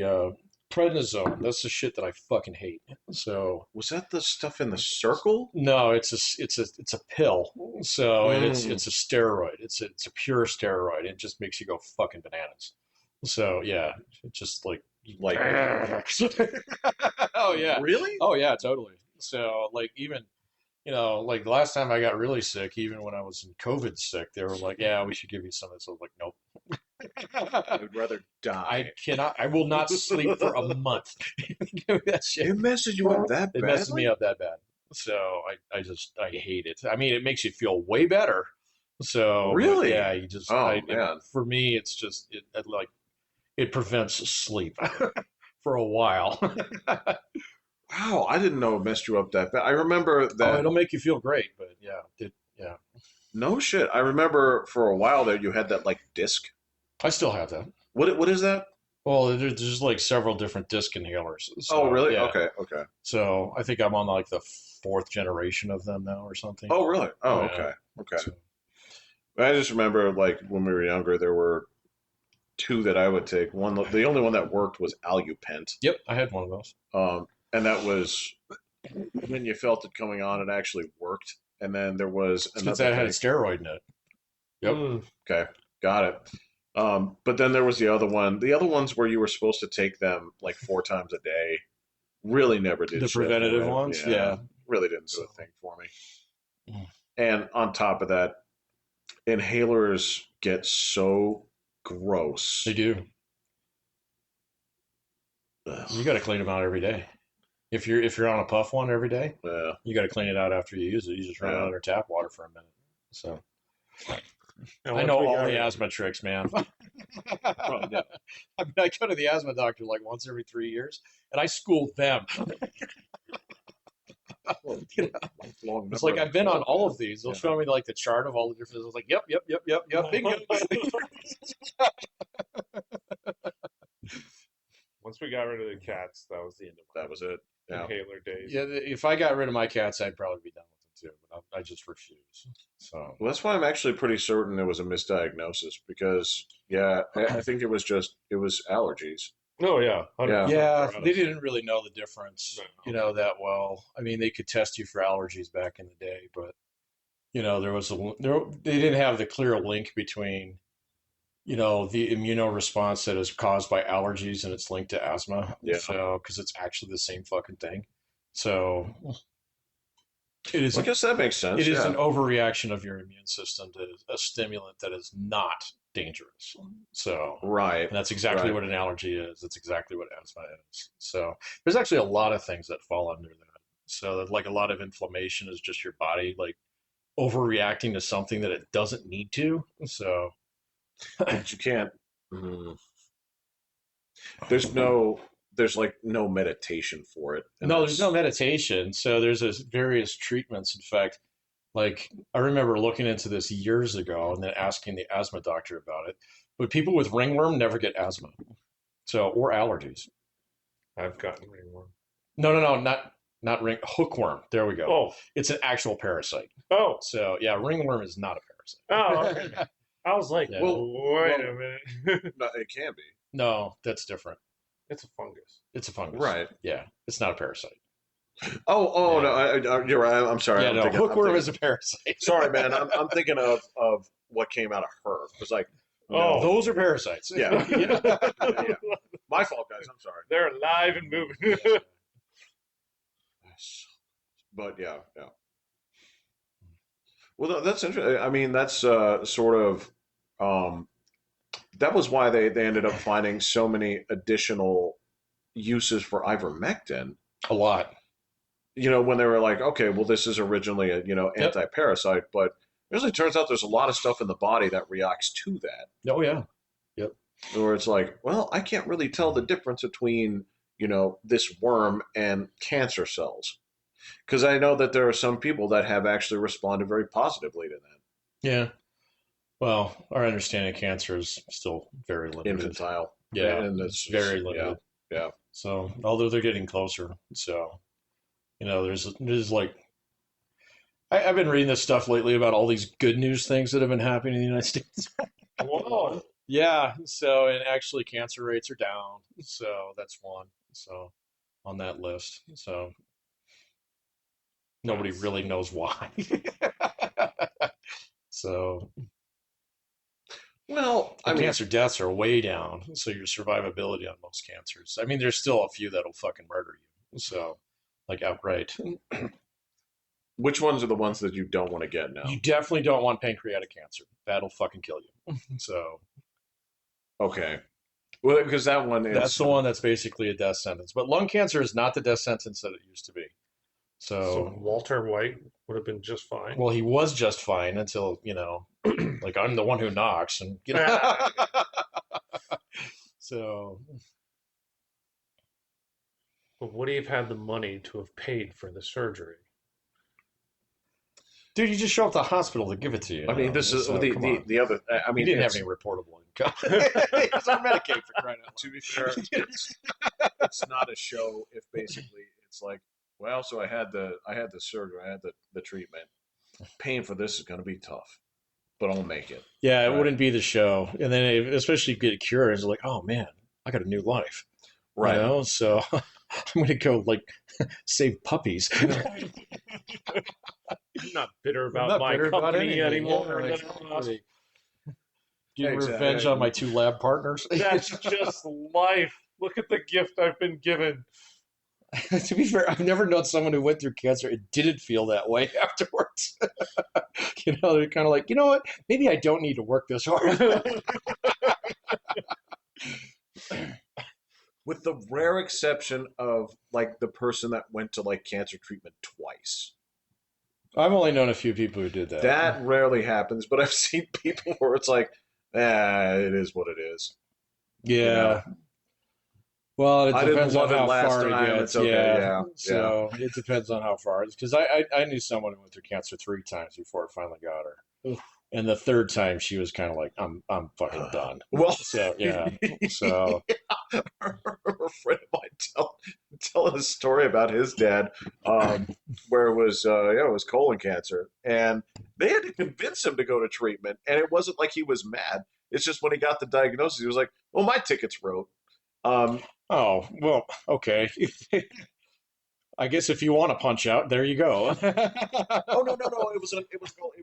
prednisone. That's the shit that I fucking hate. So Was that the stuff in the circle? no, it's a pill. So and it's Mm. it's a steroid. It's a pure steroid. It just makes you go fucking bananas. So yeah, it just like Like oh yeah, really? oh yeah, totally. So like even like the last time I got really sick, even when I was in COVID sick, they were like, yeah, we should give you some of this. I was like, nope. I would rather I die. cannot. I will not sleep for a month. Give me that shit. It messes you up that It messes me badly? up that bad. So I hate it. I mean, it makes you feel way better. So, but Really? yeah, you just, Oh man. for me, it's just, like, it prevents sleep for a while. Wow, I didn't know it messed you up that bad. I remember Oh, that. it'll make you feel great, but yeah, yeah. No shit. I remember for a while there you had that like disc. I still have that. What is that? Well, there's like several different disc inhalers. Oh, So, really? yeah. Okay, okay. So I think I'm on like the fourth generation of them now or something. Oh, really? Oh, Oh, yeah. okay. Okay. So, I just remember like when we were younger there were two that I would take. One the only one that worked was Alupent. yep, I had one of those. And that was when you felt it coming on, it actually worked. And then there was Because another that had a thing. steroid in it. Yep. Okay, got it. But then there was the other one. The other ones where you were supposed to take them like 4 times a day. Really never did The shit for preventative me. ones, Yeah, yeah. really didn't do So, a thing for me. mm, And on top of that, inhalers get so gross. they do. You Ugh. got to clean them out every day. If you're on a puff one every day, Yeah, you got to clean it out after you use it. You just run it yeah. under tap water for a minute. So And I once know we all got the rid- asthma tricks, man. Well, yeah. I mean, I go to the asthma doctor like once every 3 years, and I school them. Well, You know, lifelong it's member like of I've the been on club, all man. of these. They'll Yeah. show me like the chart of all the different. I was like, yep, bingo. Once we got rid of the cats, that was the end of That was it. my Yeah. inhaler days. Yeah, if I got rid of my cats, I'd probably be done with them too. But I just refuse. So Well, that's why I'm actually pretty certain it was a misdiagnosis because, yeah, I think it was allergies. Oh yeah, 100%. yeah, For they us. didn't really know the difference, that well. I mean, they could test you for allergies back in the day, but they didn't have the clear link between the immunoresponse that is caused by allergies and it's linked to asthma. Yeah. So because it's actually the same fucking thing. So it is Well, I guess that makes sense. it is Yeah. an overreaction of your immune system to a stimulant that is not dangerous. So Right. and that's exactly Right. what an allergy is. That's exactly what asthma is. So there's actually a lot of things that fall under that. So that, like a lot of inflammation is just your body like overreacting to something that it doesn't need to. So But you can't. There's no there's like no meditation for it. And No, there's no meditation. So there's various treatments. In fact, like I remember looking into this years ago and then asking the asthma doctor about it. But people with ringworm never get asthma. So or allergies. I've gotten ringworm. No, not hookworm. There we go. Oh, It's an actual parasite. oh, So yeah, ringworm is not a oh. parasite. Okay. I was like, Yeah. wait a minute. No, it can be. No, that's different. It's a fungus. It's a fungus. Right. Yeah, it's not a parasite. Oh, Yeah. no, you're right. I'm sorry. Yeah, I'm no, thinking, hookworm is a parasite. sorry, man. I'm thinking of what came out of her. It was like, Oh. Those are parasites. Yeah. Yeah. yeah. My fault, guys. I'm sorry. They're alive and moving. But yeah. Well, that's interesting. I mean, that's sort of that was why they ended up finding so many additional uses for ivermectin. A lot. You know, when they were like, okay, well, this is originally a Yep. anti-parasite, but it really turns out there's a lot of stuff in the body that reacts to that. Oh yeah. Where it's like, well, I can't really tell the difference between this worm and cancer cells, because I know that there are some people that have actually responded very positively to that. Yeah. Well, our understanding of cancer is still very limited. Infantile. Yeah, And it's very limited. Yeah. So, although they're getting closer, so there's like I've been reading this stuff lately about all these good news things that have been happening in the United States. Whoa. Yeah. So, and actually, cancer rates are down. So that's one. So on that list. So nobody really knows why. So Well, I mean, cancer deaths are way down. So your survivability on most cancers. I mean, there's still a few that'll fucking murder you. So like outright. which ones are the ones that you don't want to get now? You definitely don't want pancreatic cancer. That'll fucking kill you. So Okay. Well, because that one is that's the one that's basically a death sentence. But lung cancer is not the death sentence that it used to be. So So, Walter White would have been just fine. well, he was just fine until, like I'm the one who knocks and, So, But would he have had the money to have paid for the surgery? dude, you just show up to the hospital to give it to you. I mean, this is So, come on. the other. I He mean, didn't have it's- any reportable income. He's on Medicaid for crying out to be fair, it's not a show if basically it's like, well, so I had the surgery, I had the treatment. Paying for this is going to be tough, but I'll make it. Yeah, it Right. wouldn't be the show. And then especially if you get a cure, it's like, oh man, I got a new life. Right. You know? So I'm gonna go like save puppies. I'm not bitter I'm about not my bitter about company anything. anymore. Yeah, That I lost. exactly. Getting Exactly. revenge on my 2 lab partners. That's just life. Look at the gift I've been given. To be fair, I've never known someone who went through cancer and didn't feel that way afterwards. They're kind of like, you know what? Maybe I don't need to work this hard. With the rare exception of like the person that went to like cancer treatment twice. I've only known a few people who did that. That rarely happens, but I've seen people where it's like, it is what it is. Yeah. Well, it I didn't depends on love it how last far time, it gets. it's okay, yeah, So it depends on how far. Because I knew someone who went through cancer 3 times before it finally got her. Oof. And the 3rd time she was kind of like, I'm fucking done. Well, So yeah. So a friend of mine telling a story about his dad, where it was colon cancer, and they had to convince him to go to treatment, and it wasn't like he was mad. It's just when he got the diagnosis, he was like, "Well, my ticket's wrote." oh well, okay. I guess if you want to punch out, there you go. Oh no, it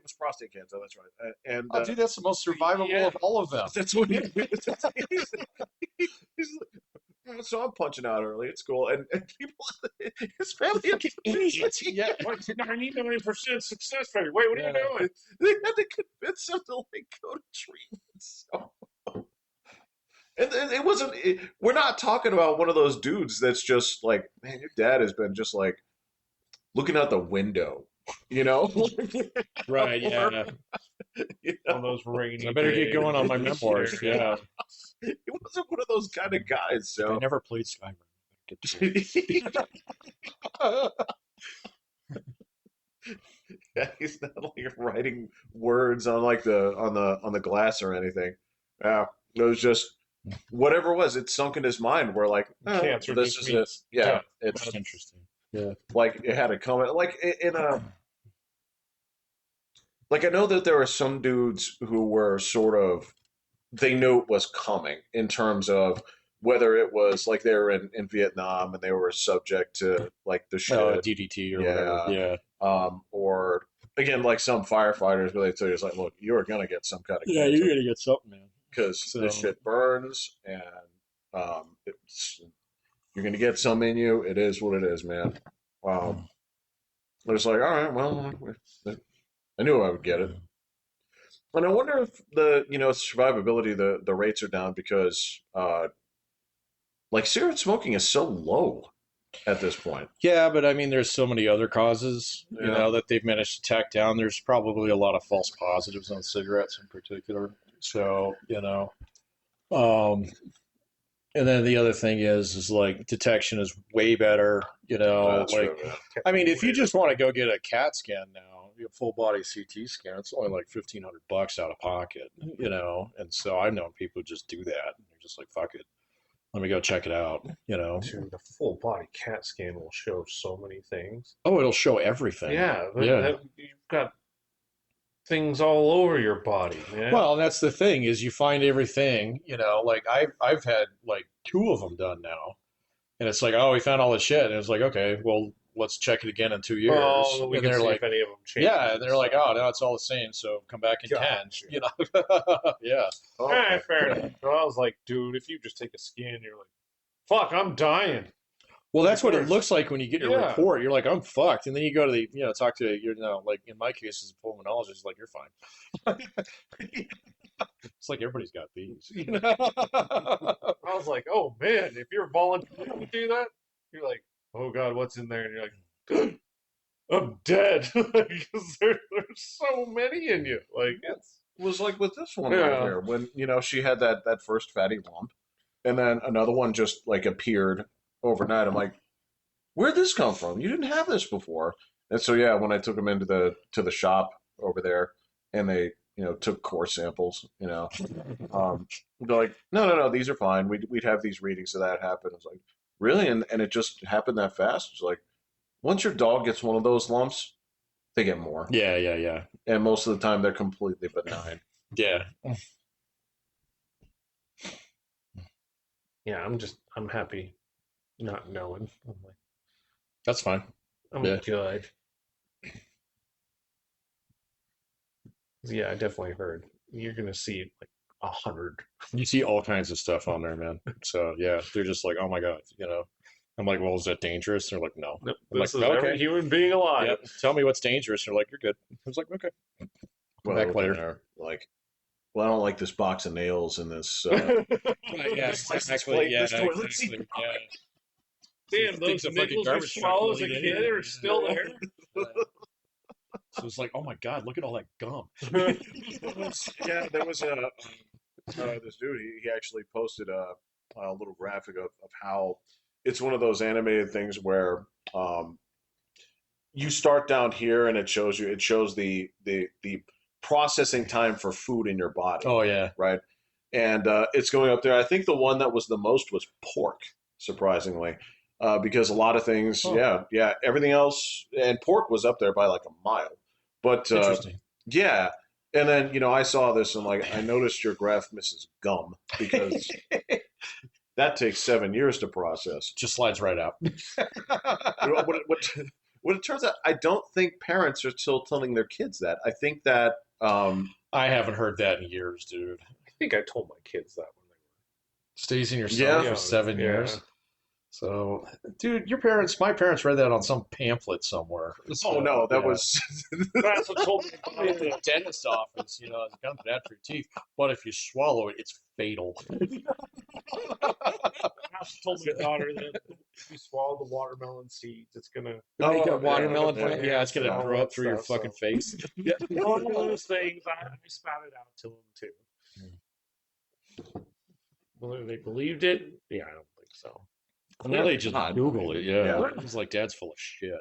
was prostate cancer. That's right, and Oh, dude, that's the most survivable Yeah. of all of them. that's what he's like, so I'm punching out early. It's cool, and people, his family, Idiots. Yeah. 99% success rate. Wait, what are Yeah. you doing? they had to convince him to like go to treatment. So. And it wasn't. We're not talking about one of those dudes that's just like, man, your dad has been just like looking out the window, you know? Right. Yeah. You know? On those rainy I better get days. going on my memoirs. Yeah. He wasn't one of those kind of guys. I So never played Skyrim. Get to Yeah, he's not like writing words on like on the glass or anything. Yeah, it was just whatever it was. It sunk in his mind. Where like Cancer this just is it. means Yeah, death. it's That's interesting. Yeah. like it had a comment. Like in a like I know that there were some dudes who were sort of they knew it was coming in terms of whether it was like they were in Vietnam and they were subject to like the shit. DDT or whatever. Yeah. Yeah. Or again, like some firefighters where they tell you, it's like, look, you're going to get some kind of Yeah, cancer you're gonna get something, man. because So this shit burns and it's, you're going to get some in you. It is what it is, man. I was like, all right, well, I knew I would get it. And I wonder if the, survivability, the rates are down because, like, cigarette smoking is so low at this point. yeah, but I mean, there's so many other causes, Yeah. that they've managed to tack down. There's probably a lot of false positives on cigarettes in particular. So, um, and then the other thing is like detection is way better. That's Like, true, man. I mean, if you just want to go get a CAT scan now, a full body CT scan, it's only like $1,500 out of pocket. And so I've known people who just do that. They're just like, fuck it, let me go check it out. Dude, the full body CAT scan will show so many things. Oh, it'll show everything. Yeah, Yeah. you've got things all over your body, man. Well, that's the thing is you find everything, like I've had like two of them done now. And it's like, oh, we found all this shit. And it's like, okay, well, let's check it again in 2 years. Oh, we and can they're see like, if any of them change. yeah, and they're like, oh, no, it's all the same. So come back in 10. Gotcha. Yeah. Eh, fair enough. So I was like, dude, if you just take a scan, you're like, fuck, I'm dying. Well, that's what it looks like when you get your Yeah. report. You're like, I'm fucked. And then you go to the, talk to your, like in my case, as a pulmonologist, like, you're fine. It's like everybody's got these. I was like, oh man, if you're volunteering to do that, you're like, oh god, what's in there? And you're like, I'm dead because there's so many in you. Like it's Was like with this one Yeah. right here when she had that first fatty lump, and then another one just like appeared overnight. I'm like, where'd this come from? You didn't have this before. And so yeah, when I took them into the shop over there, and they took core samples, they're like, no, these are fine. We'd have these readings of that happen. I was like, really? And it just happened that fast. It's like once your dog gets one of those lumps, they get more. Yeah. And most of the time they're completely benign. Yeah. yeah, I'm happy not knowing. I'm like, That's fine. I'm Yeah. good. Yeah, I definitely heard. You're gonna see like 100. You see all kinds of stuff on there, man. So yeah, they're just like, oh my god, I'm like, well, is that dangerous? They're like, no. Nope, I'm this like, is okay. every human being alive. Yep. Tell me what's dangerous. They're like, you're good. I was like, okay. Well, Back later. they're like, well, I don't like this box of nails in this. Right, yeah, This license exactly. plate, Yeah, this toilet seat. exactly. Yeah. Damn, those Things a fucking nickels you garbage truck swallowed will as a eat kid anyway. are still there. So it's like, oh my god, look at all that gum. Yeah, there was this dude. He actually posted a little graphic of how it's one of those animated things where you start down here and it shows the processing time for food in your body. Oh yeah. Right, and it's going up there. I think the one that was the most was pork, surprisingly, because a lot of things, Oh. yeah, everything else, and pork was up there by like a mile. But Interesting. yeah, and then I saw this and like I noticed your graph misses gum because that takes 7 years to process. Just slides right out. What it turns out, I don't think parents are still telling their kids that. I think that I haven't heard that in years, dude. I think I told my kids that when they Stays in your Yeah. stomach for 7 Yeah. years. So, dude, my parents read that on some pamphlet somewhere. oh no, that Yeah. was were. That's what told me Probably in the dentist's office, it's gum bad for your teeth. But if you swallow it, it's fatal. House told my daughter that if you swallow the watermelon seeds, it's gonna Make Oh, that watermelon yeah, plant. Yeah, it's gonna all grow that up through your stuff, fucking so. face. Yeah. one of those things. I spat it out to them too. Whether they believed it, yeah, I don't think so. And now they just God. Google it. Yeah. Yeah. It's like, Dad's full of shit.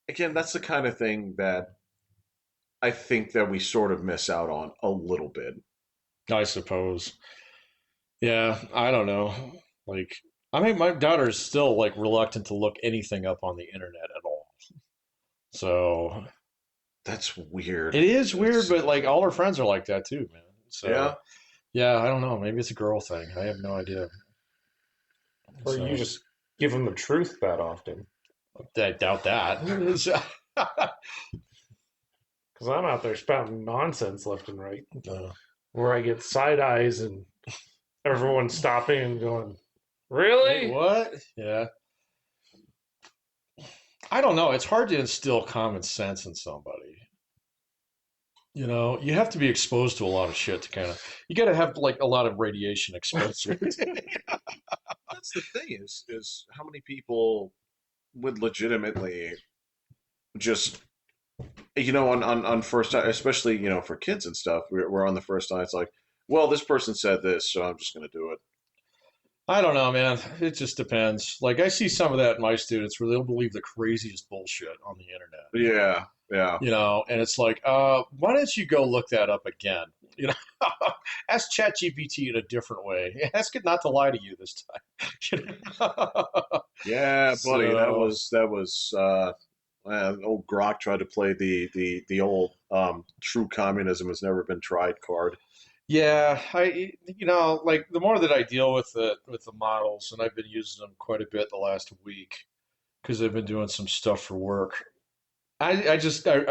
Again, that's the kind of thing that I think that we sort of miss out on a little bit. I suppose. Yeah, I don't know. Like, I mean, my daughter's still like reluctant to look anything up on the internet at all. So That's weird. it is weird, That's, but like all her friends are like that too, man. yeah. So yeah, I don't know. Maybe it's a girl thing. I have no idea. Or So you just give them the truth that often. I doubt that. Because I'm out there spouting nonsense left and right, Uh, where I get side eyes and everyone's stopping and going, wait, "Really?" what? Yeah. I don't know. It's hard to instill common sense in somebody. You know, you have to be exposed to a lot of shit to kind of. You got to have like a lot of radiation exposure. That's the thing is how many people would legitimately just on first time, especially for kids and stuff. We're on the first time. It's like, well, this person said this, so I'm just going to do it. I don't know, man. It just depends. Like I see some of that in my students where they'll believe the craziest bullshit on the internet. Yeah, yeah. You know, and it's like, why don't you go look that up again? You know, ask ChatGPT in a different way. Ask it not to lie to you this time. Yeah, buddy, that So, was old Grok tried to play the old true communism has never been tried card. yeah, like the more that I deal with the models, and I've been using them quite a bit the last week because I've been doing some stuff for work. I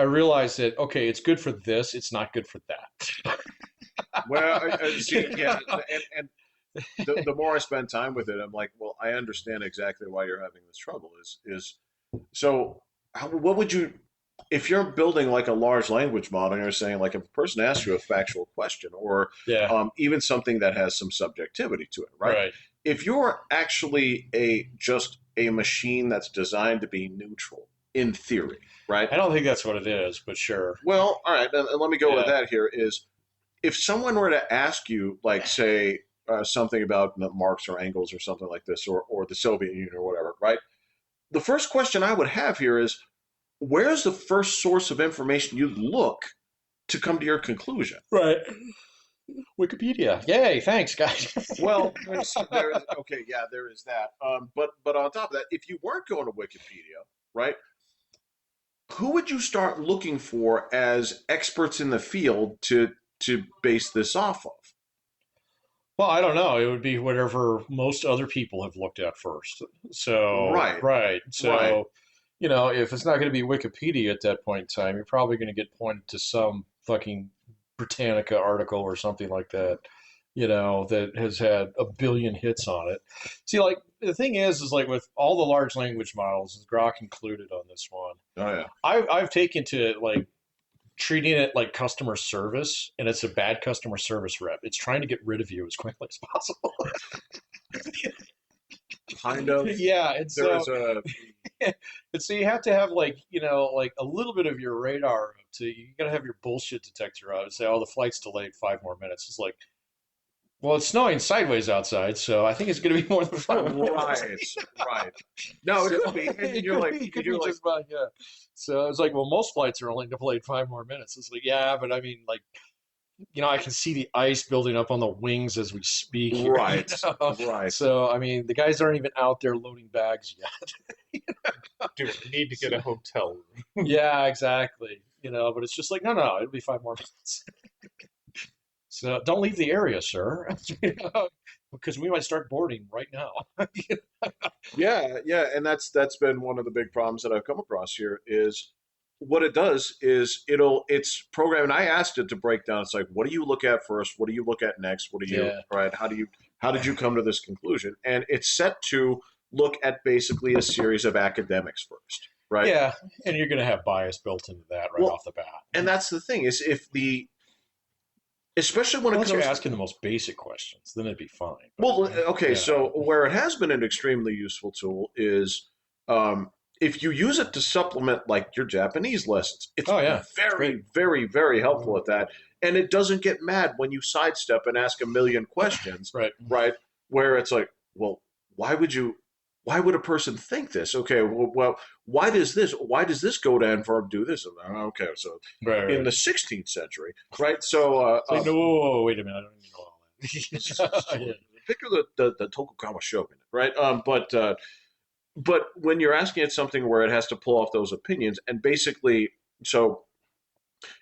realized that okay, it's good for this, it's not good for that. Well, I see, yeah, and the more I spend time with it, I'm like, well, I understand exactly why you're having this trouble. Is so what would you if you're building like a large language model and you're saying like if a person asks you a factual question or Yeah, even something that has some subjectivity to it, right? right. If you're actually just a machine that's designed to be neutral in theory, right? I don't think that's what it is, but sure. Well, all right, and let me go with Yeah, that here is if someone were to ask you, like, say, something about Marx or Engels or something like this, or the Soviet Union or whatever, right? The first question I would have here is, where's the first source of information you'd look to come to your conclusion? right. Wikipedia. Yay, thanks, guys. Well, there is okay, yeah, there is that. But on top of that, if you weren't going to Wikipedia, right, who would you start looking for as experts in the field to base this off of? Well, I don't know. It would be whatever most other people have looked at first. So, Right, right. right. So, if it's not going to be Wikipedia at that point in time, you're probably going to get pointed to some fucking Britannica article or something like that, that has had a billion hits on it. See, like, the thing is like with all the large language models, Grok included on this one, Oh yeah. I've taken to like treating it like customer service, and it's a bad customer service rep. It's trying to get rid of you as quickly as possible. Kind of. Yeah, and There so is a and so you have to have like like a little bit of your radar up to you got to have your bullshit detector out and say, oh, the flight's delayed 5 more minutes. It's like, well, it's snowing sideways outside, so I think it's going to be more than 5 minutes. right. No, it So could be. And it you're could like, be, it could you're be like, just about, yeah. So it's like, well, most flights are only delayed 5 more minutes. It's like, yeah, but I mean, like, I can see the ice building up on the wings as we speak here. right, right. So, I mean, the guys aren't even out there loading bags yet. Dude, I need to get a hotel room. Yeah, exactly. But it's just like, no, it'll be 5 more minutes. So don't leave the area, sir, because we might start boarding right now. Yeah, yeah, and that's been one of the big problems that I've come across here is what it does is it's programming. I asked it to break down. It's like, what do you look at first? What do you look at next? What do you Yeah. right? How did you come to this conclusion? And it's set to look at basically a series of academics first, right? Yeah, and you're going to have bias built into that right Well, off the bat. and that's the thing is if the especially when Unless it you're comes asking the most basic questions, then it'd be fine. well, okay, Yeah. so where it has been an extremely useful tool is if you use it to supplement like your Japanese lessons. It's Oh, yeah. very, very, very helpful at that. And it doesn't get mad when you sidestep and ask a million questions, Right. right? Where it's like, well, why would a person think this? Okay, well, why does this go to and do this? Okay, so Right, in right. the 16th century, right? So It's like, no, whoa, wait a minute, I don't need to know all that. Yeah. pick the Tokugawa shogun, right? But when you're asking it something where it has to pull off those opinions, and basically, so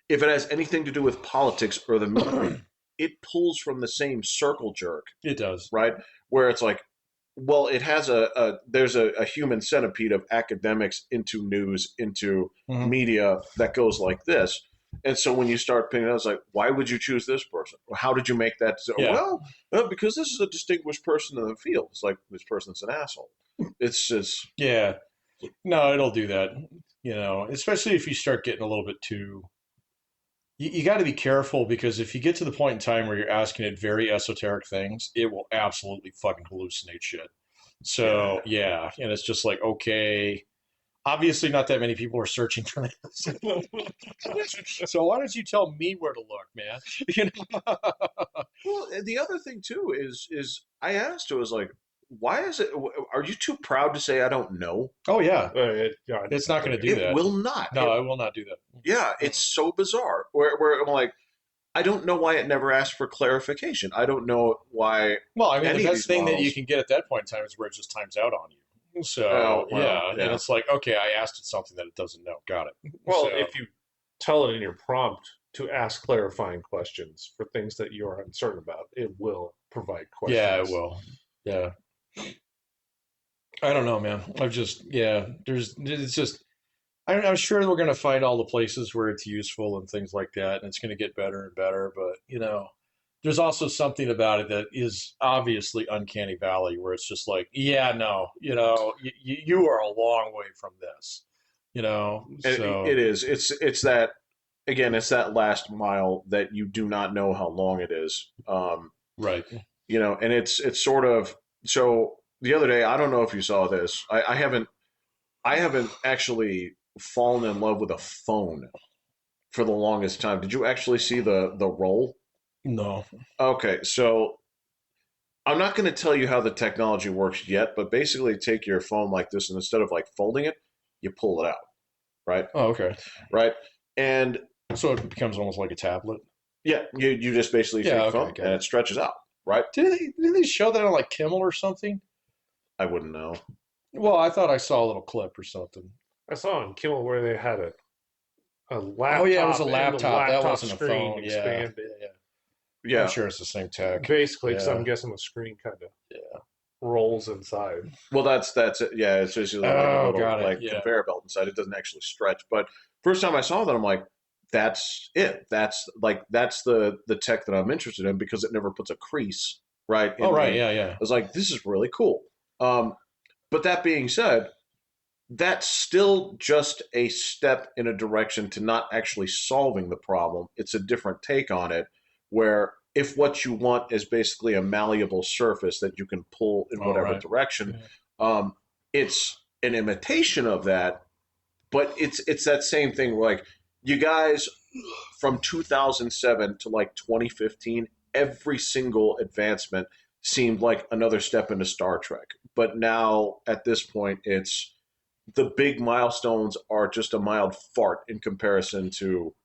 if it has anything to do with politics or the media, it pulls from the same circle jerk, It does. right? Where it's like, well, it has there's a human centipede of academics into news, into Mhm. media that goes like this. And so when you start picking, I was like, why would you choose this person? How did you make that? Yeah. Well, because this is a distinguished person in the field. It's like this person's an asshole. It's just Yeah. No, it'll do that. Especially if you start getting a little bit too. You got to be careful because if you get to the point in time where you're asking it very esoteric things, it will absolutely fucking hallucinate shit. So, yeah. And it's just like, okay. Obviously, not that many people are searching for this. So why don't you tell me where to look, man? You know? well. And the other thing too is I asked her, I was like, why is it? Are you too proud to say I don't know? Oh yeah, Yeah, it's not going to do It that. will not. No, I will not do that. Yeah, it's so bizarre. Where I'm like, I don't know why it never asked for clarification. I don't know why Well, I mean, the any of best these thing that you models. can get at that point in time is where it just times out on you. Oh So well, yeah, and yeah. it's like, okay, I asked it something that it doesn't know. Got it. Well, So if you tell it in your prompt to ask clarifying questions for things that you are uncertain about, it will provide yeah, it questions. will. Yeah, I don't know, man. I've just yeah. It's just I'm sure we're going to find all the places where it's useful and things like that, and it's going to get better and better. But there's also something about it that is obviously uncanny valley, where it's just like, yeah, no, you are a long way from this, It So is. It's that again. It's that last mile that you do not know how long it is. right. And it's sort of so. The other day, I don't know if you saw this. I haven't actually fallen in love with a phone for the longest time. Did you actually see the roll? No. Okay, so I'm not going to tell you how the technology works yet, but basically take your phone like this, and instead of like folding it, you pull it out, right? Oh, okay. Right? And So it becomes almost like a tablet. yeah, you just basically take Yeah. your Okay. phone Got and it. it stretches out, right? Did they show that on like Kimmel or something? I wouldn't know. Well, I thought I saw a little clip or something. I saw on Kimmel where they had a Oh yeah, it was a laptop and the laptop. That laptop wasn't a screen phone. Yeah. expanded. Yeah. I'm Yeah. sure it's the same tech. Basically, because I'm Yeah. guessing the screen kind of Yeah. rolls inside. Well, that's it. Yeah, it's just like a Oh, little got it. like Yeah. conveyor belt inside. It doesn't actually stretch. But first time I saw that, I'm like, that's it. That's the tech that I'm interested in because it never puts a crease right Oh, in right. the. Yeah. I Yeah. was like, this is really cool. But that being said, that's still just a step in a direction to not actually solving the problem. It's a different take on it, where if what you want is basically a malleable surface that you can pull in Oh, whatever right. direction, Yeah. it's an imitation of that, but it's that same thing. Like you guys from 2007 to like 2015, every single advancement seemed like another step into Star Trek. But now at this point, it's the big milestones are just a mild fart in comparison to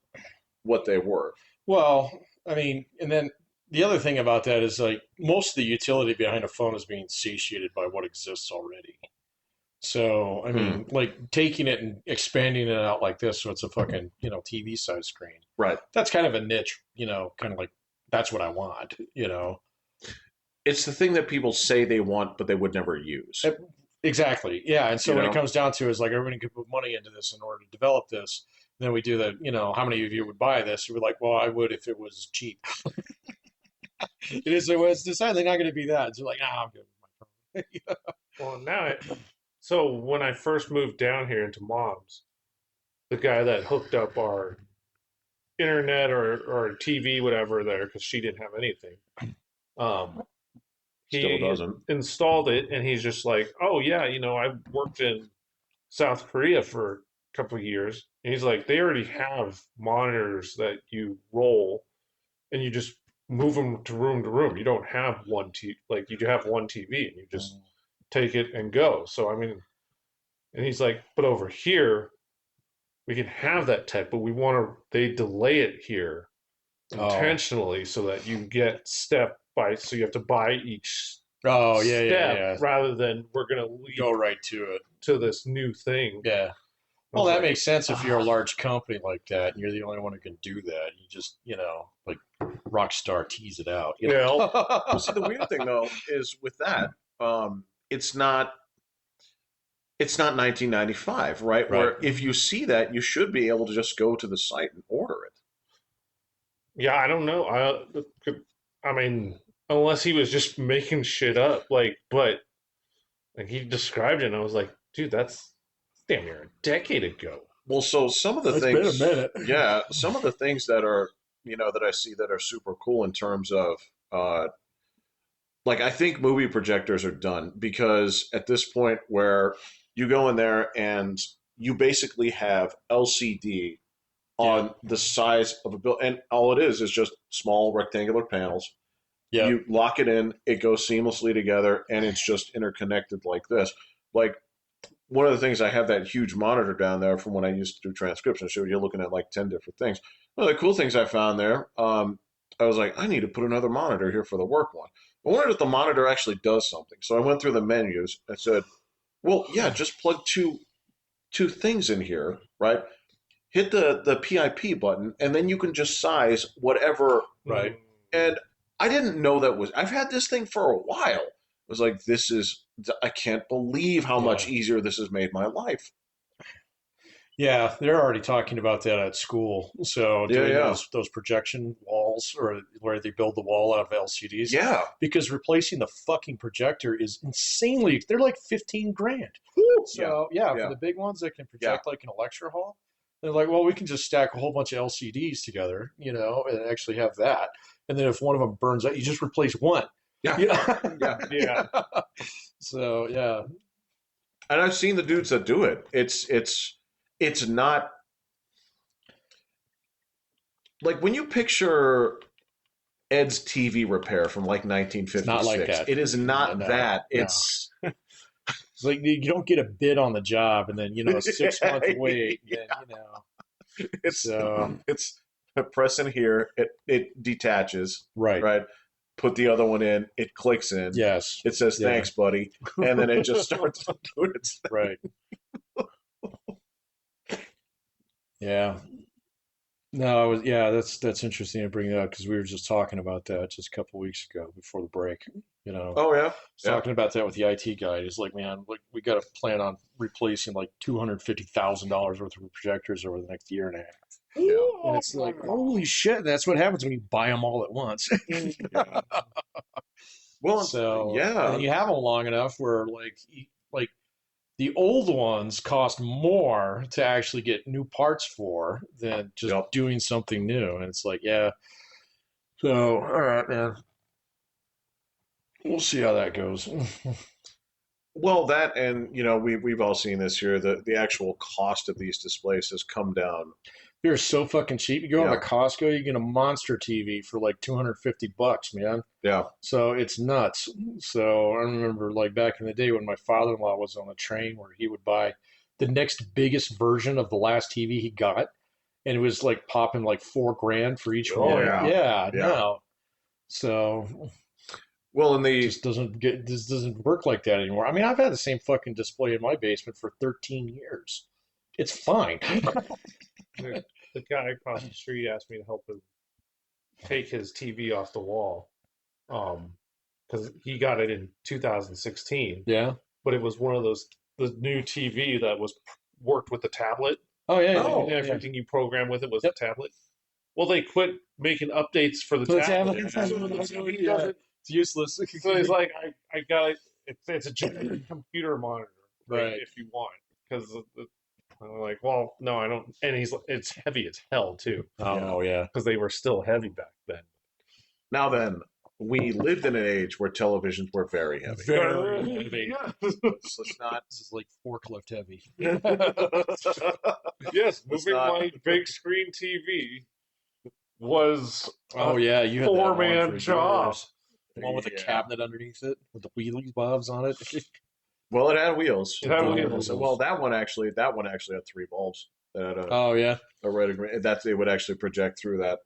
what they were. Well, I mean, and then the other thing about that is like most of the utility behind a phone is being satiated by what exists already. So, I Hmm. mean, like taking it and expanding it out like this, so it's a fucking, TV size screen. Right. That's kind of a niche, kind of like that's what I want. It's the thing that people say they want, but they would never use. Eh, Exactly. Yeah. And so You when it know, comes down to it, it's like everybody could put money into this in order to develop this. Then we do the, how many of you would buy this? We're like, well, I would if it was cheap. It is, well, it's decidedly not going to be that. It's like, I'm good with my phone. Well, so when I first moved down here into Mom's, the guy that hooked up our internet or TV, whatever, there, because she didn't have anything, um, still he doesn't. installed it, and he's just like, "Oh yeah, I worked in South Korea for a couple of years." And he's like, "They already have monitors that you roll, and you just move them to room. You don't have one TV, like you have one TV, and you just take it and go. So I mean, and he's like, but over here we can have that tech, but they delay it here Oh. intentionally so that you get so you have to buy each Oh, yeah, yeah, step yeah. rather than we're gonna leap Go right to it. to this new thing. Yeah. I Well, was that like, makes sense if you're a large company like that and you're the only one who can do that. You just, like Rockstar tease it out. Well, see, the weird thing though is with that, it's not 1995, right? Right. Where if you see that, you should be able to just go to the site and order it. yeah, I don't know. I mean, unless he was just making shit up, but like he described it, and I was like, dude, that's damn near a decade ago. Well, so some of the It's things, been a minute. yeah, some of the things that are, that I see that are super cool in terms of, like, I think movie projectors are done because at this point where you go in there and you basically have LCD on the size of a bill, and all it is just small rectangular panels. Yeah. You lock it in, it goes seamlessly together, and it's just interconnected like this. Like, one of the things, I have that huge monitor down there from when I used to do transcription. So you're looking at like 10 different things. One of the cool things I found there, I was like, I need to put another monitor here for the work one. I wondered if the monitor actually does something. So I went through the menus and said, well, yeah, just plug two things in here, right? Hit the PIP button, and then you can just size whatever. Right. And I didn't know I've had this thing for a while. It was like, I can't believe how much easier this has made my life. Yeah, they're already talking about that at school. So doing those projection walls, or where they build the wall out of LCDs. Yeah. Because replacing the fucking projector is insanely. They're like 15 grand. So for the big ones that can project like in a lecture hall, they're like, well, we can just stack a whole bunch of LCDs together, and actually have that. And then if one of them burns out, you just replace one. Yeah. Yeah. So yeah. And I've seen the dudes that do it. It's not like when you picture Ed's TV repair from like 1956. It's not like that. It is not that. No. It's It's like you don't get a bid on the job and then 6 month wait. Then, it's press in here. It detaches. Right. Right. Put the other one in. It clicks in. Yes. It says thanks, buddy, and then it just starts doing its thing. Right. Yeah. No, that's interesting to bring that up because we were just talking about that just a couple of weeks ago before the break. Oh yeah. Talking about that with the IT guy. He's like, man, we got to plan on replacing like $250,000 worth of projectors over the next year and a half. Yeah. And it's like, holy shit, that's what happens when you buy them all at once. Well, So and you have them long enough where like the old ones cost more to actually get new parts for than just doing something new. And it's like, yeah. So all right, man. We'll see how that goes. Well, that, and we've all seen this here. The actual cost of these displays has come down. They're so fucking cheap. You go on to Costco, you get a monster TV for like $250, man. Yeah. So it's nuts. So I remember like back in the day when my father-in-law was on the train where he would buy the next biggest version of the last TV he got, and it was like popping like $4,000 for each one. Yeah. No. So well, and this doesn't work like that anymore. I mean, I've had the same fucking display in my basement for 13 years. It's fine. The guy across the street asked me to help him take his TV off the wall, because he got it in 2016. Yeah, but it was one of the new TV that worked with the tablet. Oh yeah, everything you program with it was a tablet. Well, they quit making updates for the tablet. It's useless. So he's like, I got it. It's a giant computer monitor, right? If you want, because I'm like, well, no, I don't. And it's heavy as hell too. Oh yeah, because they were still heavy back then. Now then, we lived in an age where televisions were very heavy. Very heavy. This is like forklift heavy. Yes, moving my big screen TV was you had 4-man job. The one with a cabinet underneath it with the wheelie bobs on it. Well, it had wheels. It had wheels. Well, that one actually had three bulbs. That had Oh yeah. a red and green. That it would actually project through that.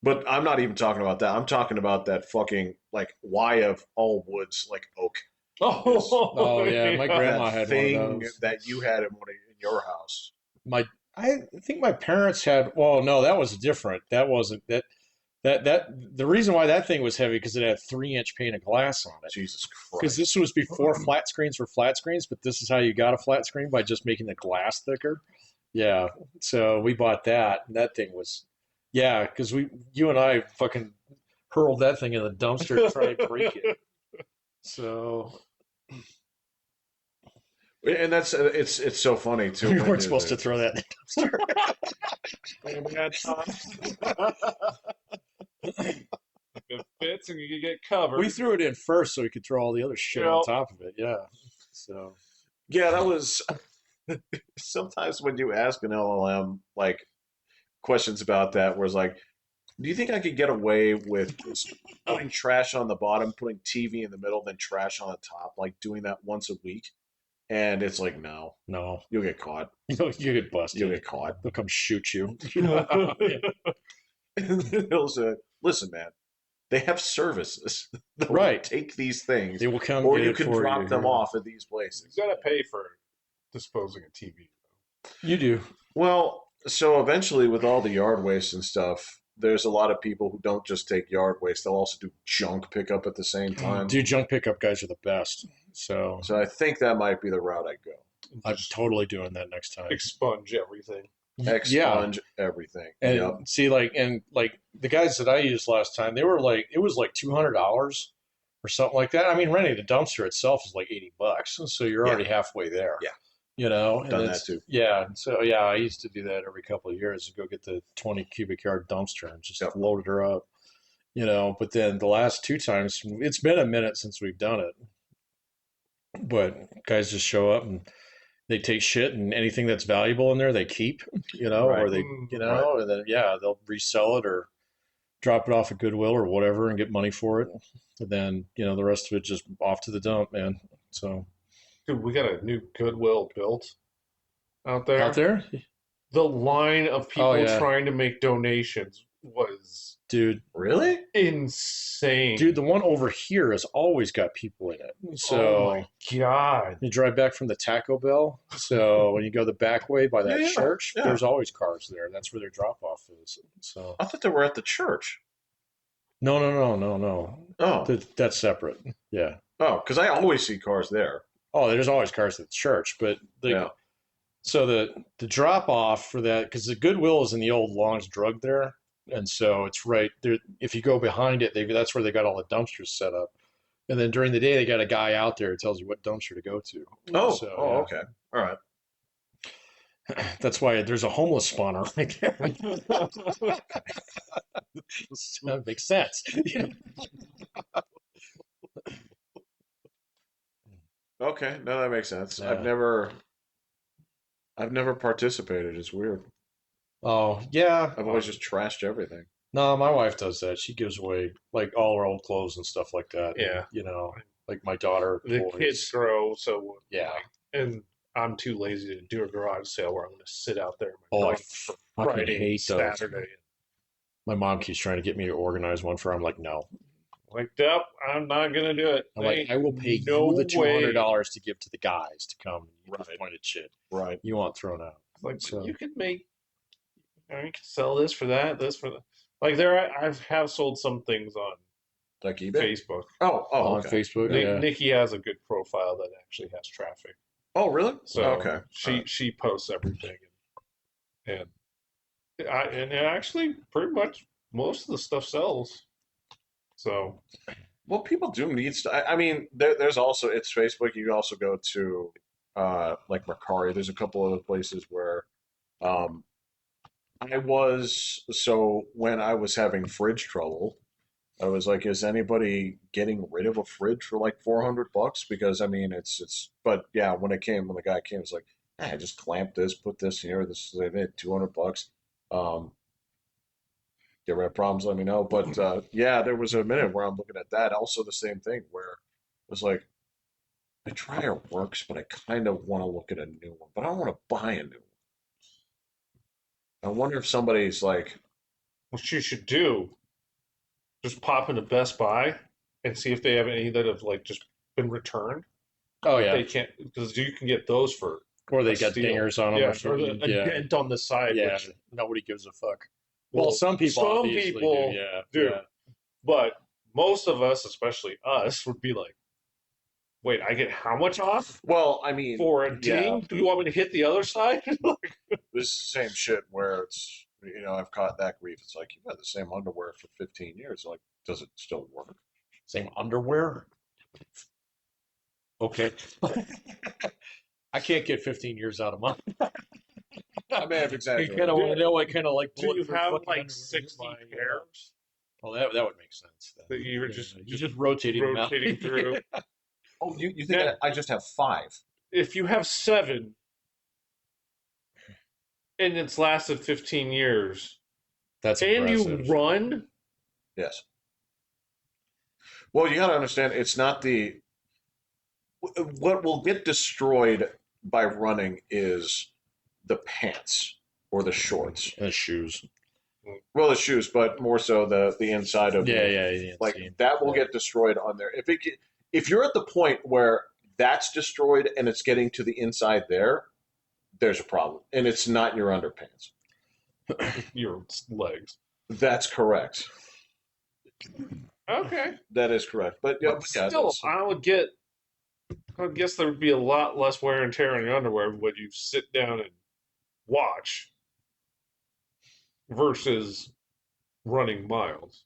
But I'm not even talking about that. I'm talking about that fucking like why of all woods like oak. Oh yeah. My grandma That had one of thing those. that you had in your house. My I think my parents had. Well, no, that was different. That wasn't that. That the reason why that thing was heavy because it had 3-inch pane of glass on it. Jesus Because Christ. this was before flat screens were flat screens, but this is how you got a flat screen by just making the glass thicker. Yeah, so we bought that, and that thing was, yeah, because you and I fucking hurled that thing in the dumpster to try and break it. So And that's it's so funny too. we When weren't did supposed to it- throw that in If the it fits and you can get dumpster. covered. We threw it in first so we could throw all the other shit on Yep. top of it. Yeah. So Yeah, that was sometimes when you ask an LLM like questions about that, where it's like, do you think I could get away with just putting trash on the bottom, putting TV in the middle, then trash on the top, like doing that once a week? And it's like, no, no, you'll get caught. you get busted. You'll get caught. They'll come shoot you. And then it'll say, listen, man, they have services that will Right. take these things, They will come or get you it can for drop you. them Yeah. off at these places. You gotta pay for disposing of TV. You do. Well, so eventually, with all the yard waste and stuff, there's a lot of people who don't just take yard waste; they'll also do junk pickup at the same time. Dude, junk pickup guys are the best. So So I think that might be the route I go. I'm Just totally doing that next time. expunge everything. Yeah. Expunge everything. And Yep. see, like the guys that I used last time, they were like, it was like $200 or something like that. I mean, renting the dumpster itself is like $80, so you're Yeah. already halfway there. Yeah. You know, and Done that it's- too. Yeah, so yeah, I used to do that every couple of years to go get the 20 cubic yard dumpster and just Yep. load her up. You know, but then the last two times, it's been a minute since we've done it, but guys just show up and they take shit and anything that's valuable in there they keep, you know, or Right. they, you know, and then yeah, they'll resell it or drop it off at Goodwill or whatever and get money for it. And then, you know, the rest of it just off to the dump, man. So Dude, we got a new Goodwill built out there. out there, The line of people yeah. trying to make donations was dude, Really? insane. the one over here has always got people in it. So oh my god. you drive back from the Taco Bell. So when you go the back way by that Yeah, yeah, church, yeah. there's always cars there. That's where their drop off is. So I thought they were at the church. no. Oh, That's separate. Yeah. because I always see cars there. Oh, there's always cars at the church, but so the drop off for that, because the Goodwill is in the old Long's Drug there, and so it's right there. If you go behind it, that's where they got all the dumpsters set up. And then during the day, they got a guy out there who tells you what dumpster to go to. Oh, So, oh, yeah. okay, all right. That's why there's a homeless spawner right there. That makes sense. Okay, no, that makes sense. Yeah. I've never participated. It's weird. Oh yeah. I've always just trashed everything. No, my wife does that. She gives away like all her old clothes and stuff like that. Yeah. You know, like my daughter. The toys. kids grow, so Yeah. and I'm too lazy to do a garage sale where I'm going to sit out there. Oh, I for fucking Friday, hate those. Saturday. My mom keeps trying to get me to organize one for her. I'm like, no. Like, nope, I'm not going to do it. I'm like, I will pay no you the $200 way. to give to the guys to come and you Right. disappointed shit. Right. You want thrown out. Like, So- you could make, you can sell this for that, this for that. Like, I have sold some things on Like eBay. Facebook. Oh, On okay. Facebook. Ni- Yeah. Nikki has a good profile that actually has traffic. Oh, really? So okay. she posts everything, and it actually pretty much most of the stuff sells. So Well, people do need stuff. I mean, there's also it's Facebook. You can also go to like Mercari. There's a couple other places where I was when I was having fridge trouble, I was like, is anybody getting rid of a fridge for like $400? Because I mean, it's. But yeah, when the guy came, it's like, I just clamp this, put this here. This is it, $200. You ever have problems, let me know. But yeah, there was a minute where I'm looking at that. Also, the same thing where it was like, my dryer works, but I kind of want to look at a new one. But I don't want to buy a new one. I wonder if somebody's like, What you should do, just pop into Best Buy and see if they have any that have like just been returned. Oh If yeah, they can't, because you can get those for or they a got steal. dingers on them Yeah, or something. a Yeah, dent on the side, yeah. which Nobody gives a fuck. Well, some people some obviously do. people Yeah, do, yeah. but most of us, especially us, would be like, "Wait, I get how much off well, I mean, for a yeah, ding? Do you want me to hit the other side?" this is the same shit where it's, I've caught that grief. It's like, you've had the same underwear for 15 years. Like, does it still work? Same underwear. Okay. I can't get 15 years out of mine. I may have You exaggerated. kind of want to know what kind of like Do you bulletproof have fucking like underwear 60 my, pairs Oh, that would make sense. Then. that you're Yeah, just you're just rotating them out. rotating through? Oh, you think That- I just have 5? If you have 7 and it's lasted 15 years, That's and impressive. you run, Yes. Well, you got to understand, it's not what will get destroyed by running is the pants or the shorts. And the shoes. Well, the shoes, but more so the inside of Yeah. like insane. that will Yeah. get destroyed on there. If you're at the point where that's destroyed and it's getting to the inside there, there's a problem, and it's not your underpants. your legs. That's correct. Okay. That is correct. But yeah, But still, I would guess there would be a lot less wear and tear on your underwear when you sit down and watch versus running miles.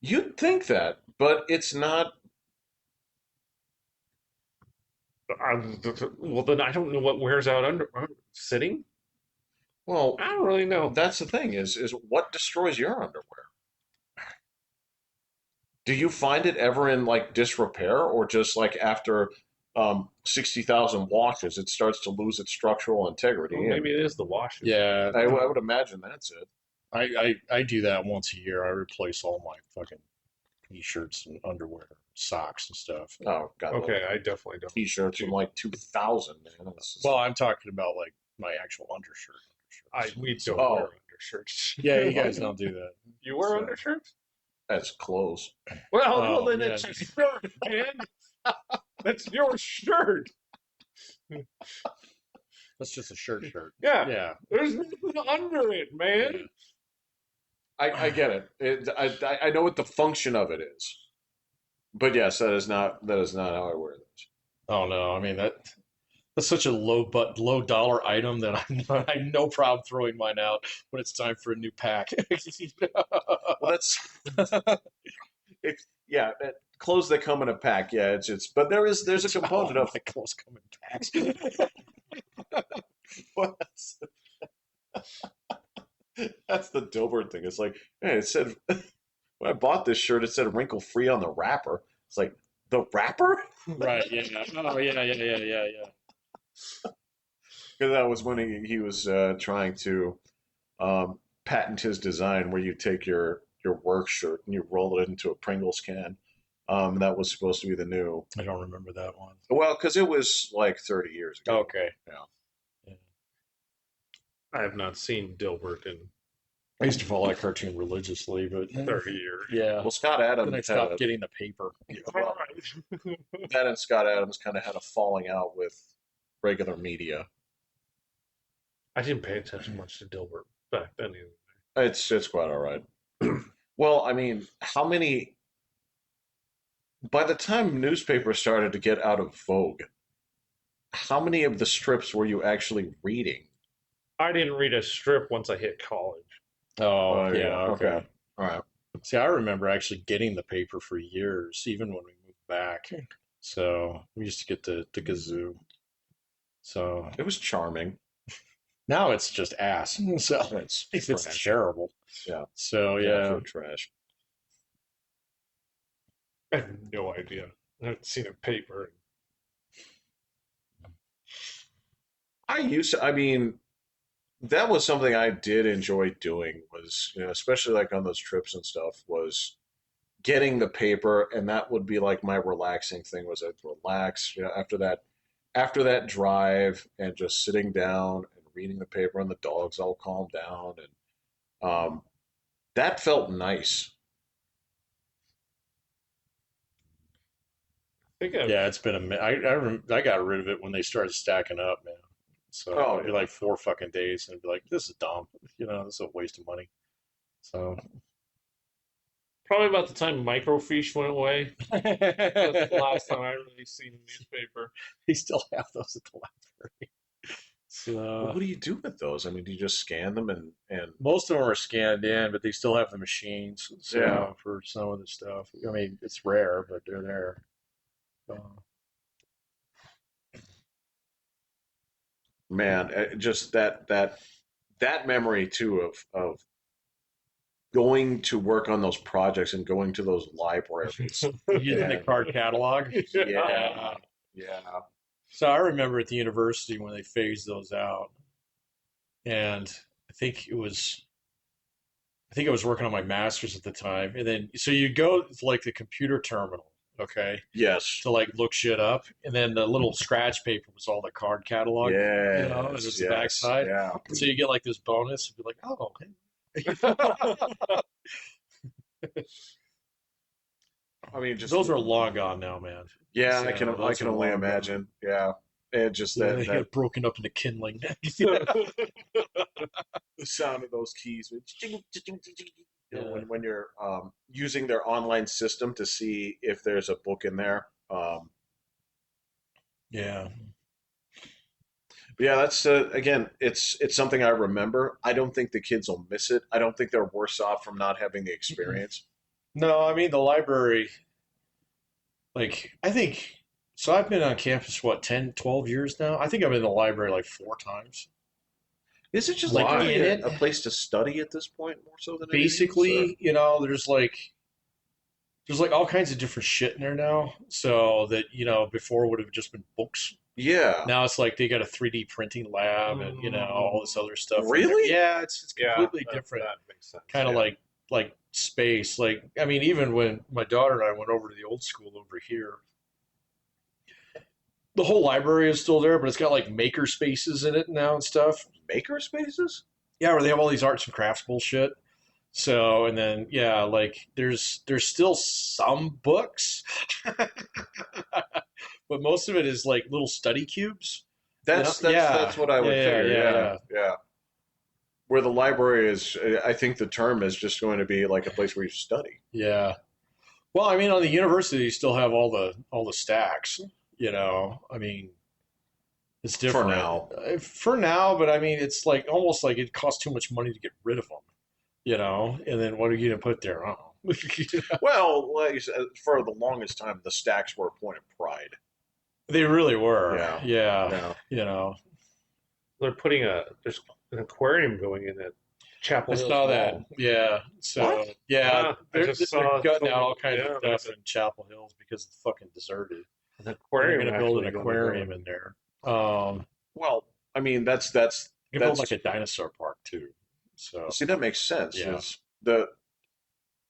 you'd think that, but it's not. Well, then I don't know what wears out under sitting. Well, I don't really know. that's the thing is what destroys your underwear? Do you find it ever in like disrepair, or just like after 60,000 washes, it starts to lose its structural integrity? Well, maybe it is the washes. Yeah. I would imagine that's it. I do that once a year. I replace all my fucking t-shirts and underwear, socks and stuff. Oh God. Okay, I definitely don't. T-shirts from like 2000, man. Well, I'm talking about like my actual undershirt. We don't Oh. wear undershirts. Yeah, you guys don't do that. You wear So- undershirts? That's clothes. Well, then yeah. it's your shirt, man. That's your shirt. That's just a shirt. Yeah. Yeah. There's nothing under it, man. I get it. I know what the function of it is, but yes, that is not how I wear those. Oh no, I mean that's such a low dollar item that I have no problem throwing mine out when it's time for a new pack. Well, that's yeah, clothes that come in a pack. Yeah, it's but there's a component of the clothes come in packs. that's the Dilbert thing. It's like, hey, it said when I bought this shirt, it said wrinkle free on the wrapper. It's like the wrapper. Right? Yeah. Oh yeah. Because that was when he was trying to patent his design, where you take your work shirt and you roll it into a Pringles can. That was supposed to be the new. I don't remember that one. Well, because it was like 30 years ago. Okay. Yeah. I have not seen Dilbert in I used to follow that cartoon religiously, but 30 years. yeah. Well, Scott Then I Adams stopped getting the paper. well, that and Scott Adams kind of had a falling out with regular media. I didn't pay attention much to Dilbert back then either. It's quite all right. Well, I mean, how many? By the time newspapers started to get out of vogue, how many of the strips were you actually reading? I didn't read a strip once I hit college. Oh yeah. Okay. All right. See, I remember actually getting the paper for years, even when we moved back. So we used to get the Gazoo. So It was charming. now it's just ass. So It's it's trash. terrible. Yeah. So yeah. Absolute trash. I have no idea. I haven't seen a paper. I mean, that was something I did enjoy doing was, especially like on those trips and stuff, was getting the paper, and that would be like my relaxing thing. Was I'd relax, after that drive, and just sitting down and reading the paper, and the dogs all calm down, and that felt nice. I think I've Yeah, it's been a minute. I got rid of it when they started stacking up, man. So Oh it'd be yeah. like 4 fucking days, and I'd be like, "This is dumb. This is a waste of money." So probably about the time microfiche went away. That's the last time I really seen a newspaper. they still have those at the library. Well, So what do you do with those? I mean, do you just scan them and most of them are scanned in, but they still have the machines. yeah, So for some of the stuff, I mean, it's rare, but they're there. man, just that memory too of going to work on those projects and going to those libraries. Using the card catalog. Yeah, yeah. So I remember at the university when they phased those out, and I think it was I think I was working on my master's at the time, and then so you go to like the computer terminal, okay, Yes. to like look shit up, and then the little scratch paper was all the card catalog, and Yes. it's the Yes. backside. Yeah. So you get like this bonus, and be like, oh, I mean, just those are long gone now, man. yeah. So I those can are only long gone. imagine. Yeah. And just Yeah, that they get broken up into kindling. the sound of those keys. Yeah. When you're using their online system to see if there's a book in there. Yeah. But yeah, that's again, it's something I remember. I don't think the kids will miss it. I don't think they're worse off from not having the experience. No, I mean the library, like I think so I've been on campus what 10, 12 years now. I think I've been in the library like 4 times. Is it just Like like in it, a place to study at this point more so than anything else? basically, there's like all kinds of different shit in there now. So that, before would have just been books. Yeah. Now it's like they got a 3D printing lab and all this other stuff in there. Really? Yeah, it's Yeah, completely different. that makes sense. Kind of Yeah. like space. Like I mean, even when my daughter and I went over to the old school over here, the whole library is still there, but it's got like maker spaces in it now and stuff. Maker spaces? Yeah, where they have all these arts and crafts bullshit. So and then yeah, like there's still some books, but most of it is like little study cubes. That's what I would figure. Yeah. Yeah. Where the library is, I think the term is just going to be like a place where you study. Yeah. Well, I mean, on the university, you still have all the stacks. I mean, it's different For now. For now, but I mean, it's like almost like it costs too much money to get rid of them. And then what are you gonna put there? I don't know. Well, like you said, for the longest time, the stacks were a point of pride. They really were. Yeah. Yeah. Yeah. They're there's an aquarium going in at Chapel I Hill saw that. Mall. Yeah. So What? yeah, I they're just saw gutting some- out all kinds yeah, of there's stuff in Chapel Hills because it's fucking deserted. An They're aquarium. gonna build an actually aquarium going in there. Well, I mean, You can build that's like a dinosaur park too. So see, that makes sense. Yeah.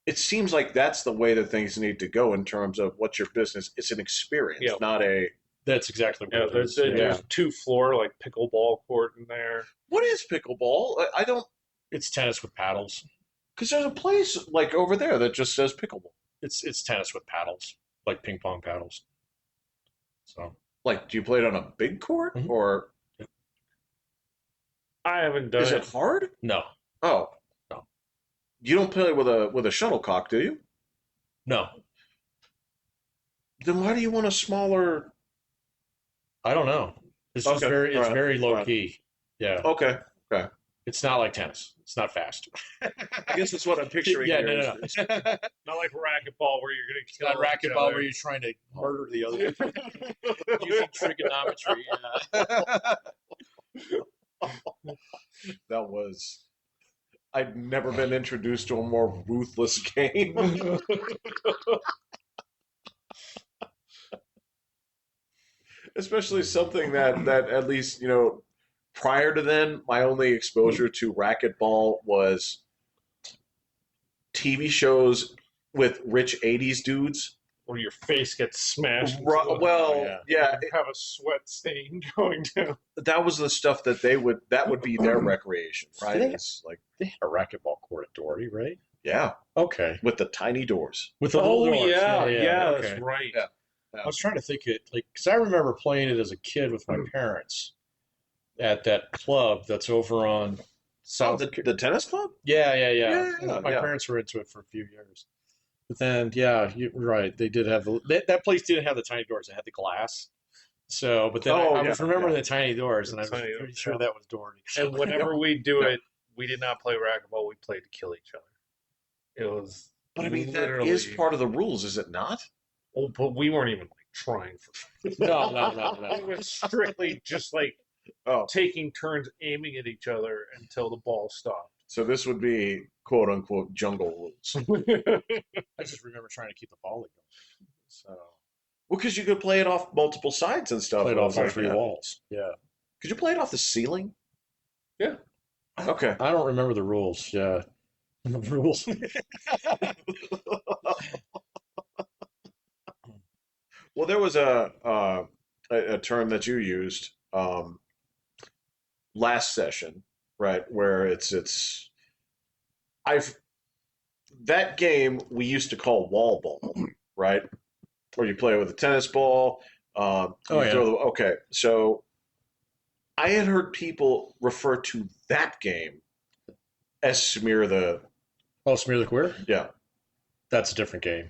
It seems like that's the way that things need to go in terms of what's your business. It's an experience, Yeah. not a. that's exactly what Yeah, it there's is. there's 2 floor like pickleball court in there. What is pickleball? I don't, It's tennis with paddles. because there's a place like over there that just says pickleball. It's tennis with paddles, like ping pong paddles. So Like, do you play it on a big court Mhm. or I haven't done is it. it hard? no, Oh, No. You don't play with a shuttlecock, do you? no, Then why do you want a smaller? I don't know. It's just Okay, it's alright, very low alright. key. Yeah, Okay, okay. it's not like tennis. It's not fast. I guess that's what I'm picturing. Yeah, here no. is- Not like racquetball where you're gonna It's kill not each racquetball other. where you're trying to murder the other using trigonometry. That was. I'd never been introduced to a more ruthless game. Especially something that at least prior to then, my only exposure to racquetball was TV shows with rich '80s dudes. Where your face gets smashed. Well, yeah, you have a sweat stain going down. that was the stuff that would be their recreation, right? They- It's like, They had a racquetball court at Doherty, right? yeah, Okay. with the tiny doors. With the little doors. yeah, okay. that's right. Yeah. I was trying to think it like because I remember playing it as a kid with my parents at that club that's over on Oh, South. the tennis club? Yeah. Yeah, My yeah. parents were into it for a few years, but then you're right. They did have that place didn't have the tiny doors; it had the glass. So, but then Oh, I yeah, was remembering yeah. the tiny doors, and I was Tiny pretty doors, sure yeah. that was Doherty. And whenever we do Yeah. it, we did not play racquetball. We played to kill each other. It was. But I mean, that literally, is part of the rules, is it not? Oh, but we weren't even like trying for. No. It was strictly just like Oh, taking turns aiming at each other until the ball stopped. so this would be quote unquote jungle rules. I just remember trying to keep the ball going. So Well, because you could play it off multiple sides and stuff. played off all Like, three yeah. walls. Yeah. Could you play it off the ceiling? Yeah. Okay. I don't remember the rules. Yeah. The rules. Well, there was a term that you used last session, right? Where I've that game we used to call wall ball, right? Where you play with a tennis ball. You throw okay, so I had heard people refer to that game as smear the. Oh, Smear the Queer? Yeah, That's a different game.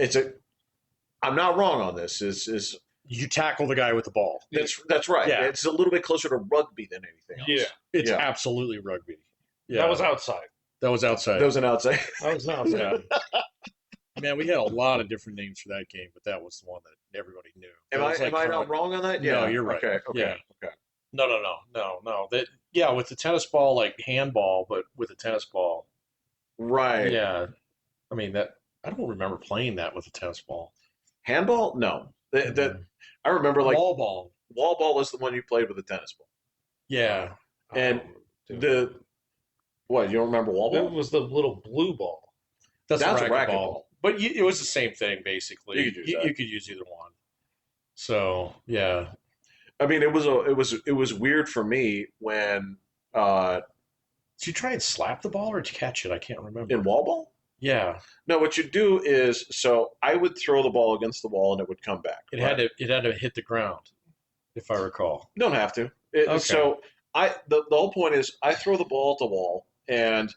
I'm not wrong on this. Is You tackle the guy with the ball. that's right. Yeah. It's a little bit closer to rugby than anything else. Yeah. It's Yeah. absolutely rugby. Yeah. That was outside. That was outside. That was an outside. That was outside. Yeah. Man, we had a lot of different names for that game, but that was the one that everybody knew. Am It I was like am I not current- wrong on that? No, you're right. Okay. Yeah. Okay. No. That with the tennis ball, like handball, but with a tennis ball. Right. Yeah. I mean that I don't remember playing that with a tennis ball. Handball? No. That I remember like Wall ball. wall ball is the one you played with a tennis ball. Yeah. And Dude. the what? You don't remember wall That ball? was the little blue ball. That's a a racquetball. racquetball. But it was the same thing, basically. You could use that. You could use either one. So, yeah. I mean, it was weird for me when Did you try and slap the ball or did you catch it? I can't remember. in wall ball. Yeah. No, what you do is so I would throw the ball against the wall and it would come back. It right? had to hit the ground, if I recall. You don't have to. Okay. So the whole point is I throw the ball at the wall and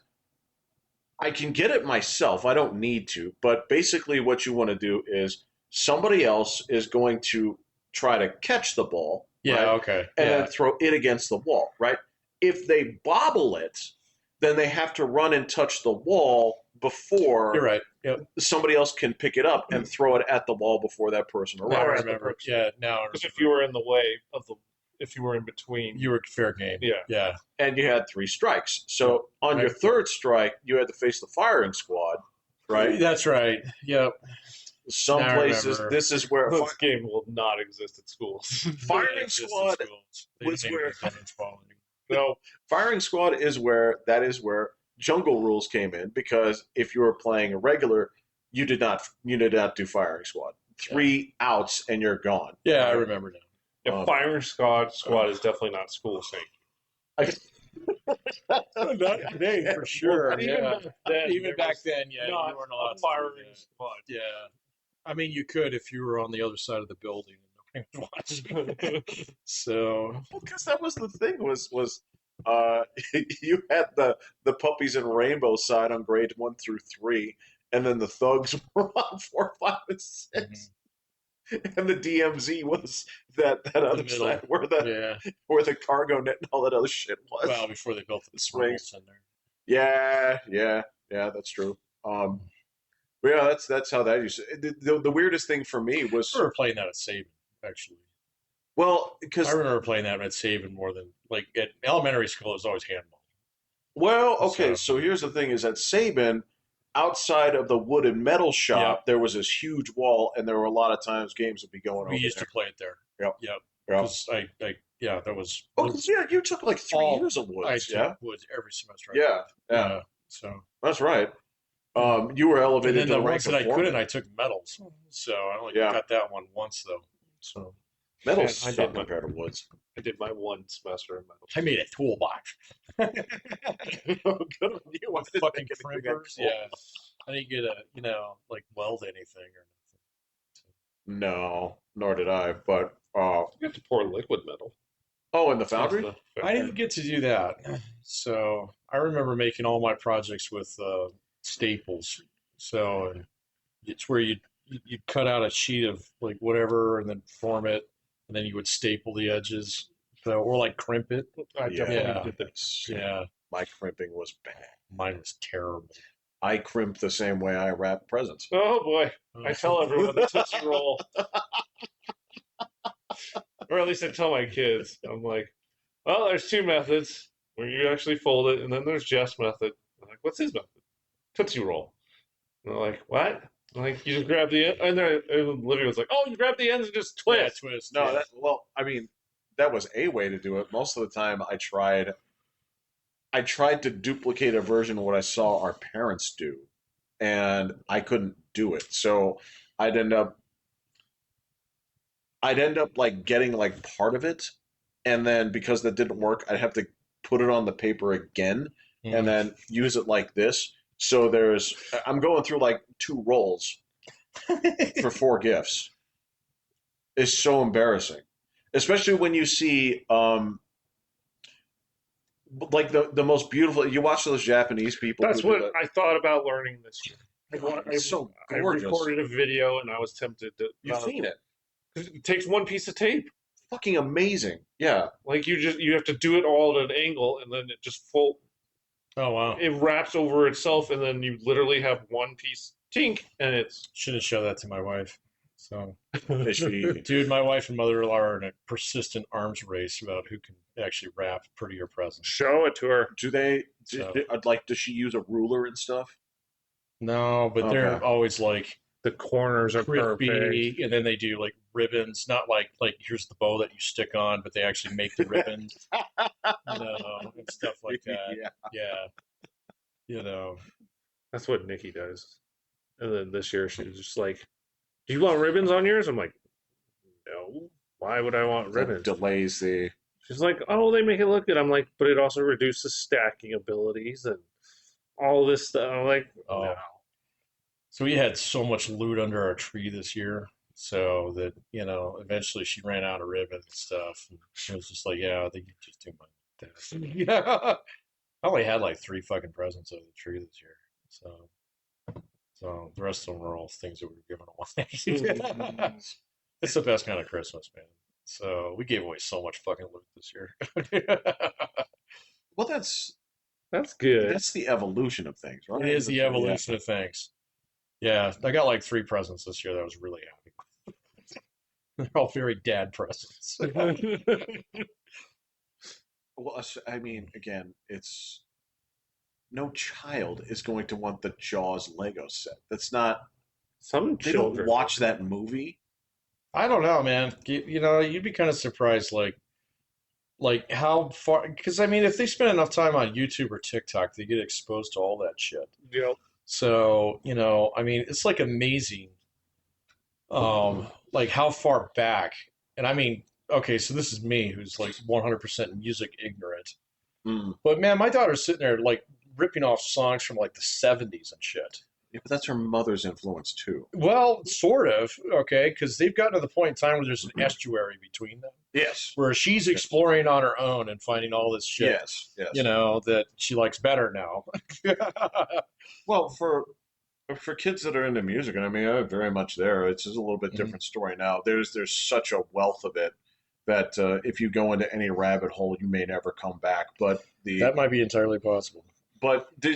I can get it myself. I don't need to. But basically, what you want to do is somebody else is going to try to catch the ball, Yeah, right? okay. And Yeah. then throw it against the wall, right? If they bobble it, then they have to run and touch the wall before You're right. Yep. somebody else can pick it up and throw it at the wall before that person Now I arrives. remember. Yeah, now I Because remember. if you were in the way of if you were in between, You were fair game. yeah. Yeah. And you had 3 strikes. So on your Right. third strike, you had to face the firing squad, right? That's right. Yep. Some Now I places, remember. this is where this game will not exist at schools. firing It's just squad in schools. They was didn't where- make it in ball anymore. No, firing squad is where jungle rules came in, because if you were playing a regular, you did not do firing squad. 3 outs and you're gone. Yeah, I remember now. yeah, firing squad is definitely not school safe. Not today, for sure. Even Yeah. back then, Even there back was then, yeah, not you weren't allowed a to do firing that. squad. Yeah. I mean, you could if you were on the other side of the building and nobody was watching. So, Because that was the thing was you had the puppies and rainbow side on grades 1 through 3, and then the thugs were on 4, 5, and 6. And the DMZ was that other middle. side where yeah. where the cargo net and all that other shit was. Well, before they built the Swings. swings in there. Yeah, that's true. But yeah, that's how that used to. The weirdest thing for me was I remember playing that at Saban, actually. well because I remember playing that at Saban more than, like, at elementary school, it was always handball. well okay. So- So here's the thing: is at Saban, outside of the wood and metal shop, there was this huge wall, and there were a lot of times games would be going We over used there. to play it there. Yep. Yep. Yep. 'Cause that was. Oh, 'cause, yeah, you took like 3 All- years of I woods, took yeah, woods every semester. yeah. So, That's right. You were And elevated then to the the rank ones that of I foreman. couldn't, I took medals. So I only Yeah, got that one once though. So metals I suck did my compared to woods. I did my one semester in I metals. made a toolbox. Oh, good on you. I With didn't fucking make anything that crimpers. cool. Yeah. I didn't get like weld anything or No, nor did I. But You have to pour liquid metal. oh, in the That's foundry? the I didn't get to do that. So I remember making all my projects with staples. So it's where you'd cut out a sheet of like whatever and then form it, and then you would staple the edges. So or like crimp it. I definitely Yeah. did the Yeah. My crimping was bad. Mine was terrible. I crimp the same way I wrap presents. Oh boy. I tell everyone the Tootsie Roll. Or at least I tell my kids. I'm like, well, there's two methods where you actually fold it, and then there's Jeff's method. I'm like, what's his method? Tootsie Roll. And they're like, what? I'm like, you just grab the end. And Olivia was like, oh, you grab the ends and just twist. Yeah, twist. No, yeah. that well, I mean, that was a way to do it. Most of the time, I tried to duplicate a version of what I saw our parents do, and I couldn't do it. So I'd end up I'd end up like getting like part of it, and then because that didn't work, I'd have to put it on the paper again and then use it like this. So I'm going through like two rolls for four gifts. It's so embarrassing, especially when you see like the most beautiful. You watch those Japanese people That's who do what that. I thought about learning this year. It's so I gorgeous. recorded a video and I was tempted to. You've seen it. It takes one piece of tape. Fucking amazing. Yeah. Like you have to do it all at an angle, and then it just fold. Oh wow! It wraps over itself, and then you literally have one piece tink, and it's. Shouldn't show that to my wife. So, Is she? dude, my wife and mother-in-law are in a persistent arms race about who can actually wrap prettier presents. Show it to her. Do they? So- Like, does she use a ruler and stuff? No, but they're Okay. always like The corners are perfect. crispy, and then they do like ribbons, not like here's the bow that you stick on, but they actually make the ribbons, and stuff like that. Yeah. Yeah, That's what Nikki does. And then this year she was just like, "Do you want ribbons on yours?" I'm like, "No. Why would I want That ribbons?" delays the. She's like, "Oh, they make it look good." I'm like, "But it also reduces stacking abilities and all this stuff." I'm like, Oh. "No." So we had so much loot under our tree this year, so that eventually she ran out of ribbon and stuff. And it was just like, yeah, I think you just do my dad. Yeah, I only had like 3 fucking presents under the tree this year, so the rest of them were all things that we were giving away. It's the best kind of Christmas, man. So we gave away so much fucking loot this year. Well, that's good. that's the evolution of things, right? It is the evolution of things. Yeah, I got like 3 presents this year that I was really happy with. They're all very dad presents. Well, I mean, again, it's no child is going to want the Jaws Lego set. That's not. Some They children don't watch that movie. I don't know, man. You'd be kind of surprised, like how far. Because I mean, if they spend enough time on YouTube or TikTok, they get exposed to all that shit. You know, So, I mean, it's like amazing, like how far back. And I mean, okay, so this is me who's like 100% music ignorant. Mm. But man, my daughter's sitting there like ripping off songs from like the 70s and shit. Yeah, but that's her mother's influence too. Well, sort of, okay, because they've gotten to the point in time where there's an estuary between them, Yes. where she's exploring on her own and finding all this shit, Yes. Yes. that she likes better now. Well, for kids that are into music, and I mean, I'm very much there. It's just a little bit Mhm. different story now. There's such a wealth of it that if you go into any rabbit hole, you may never come back. But That might be entirely possible.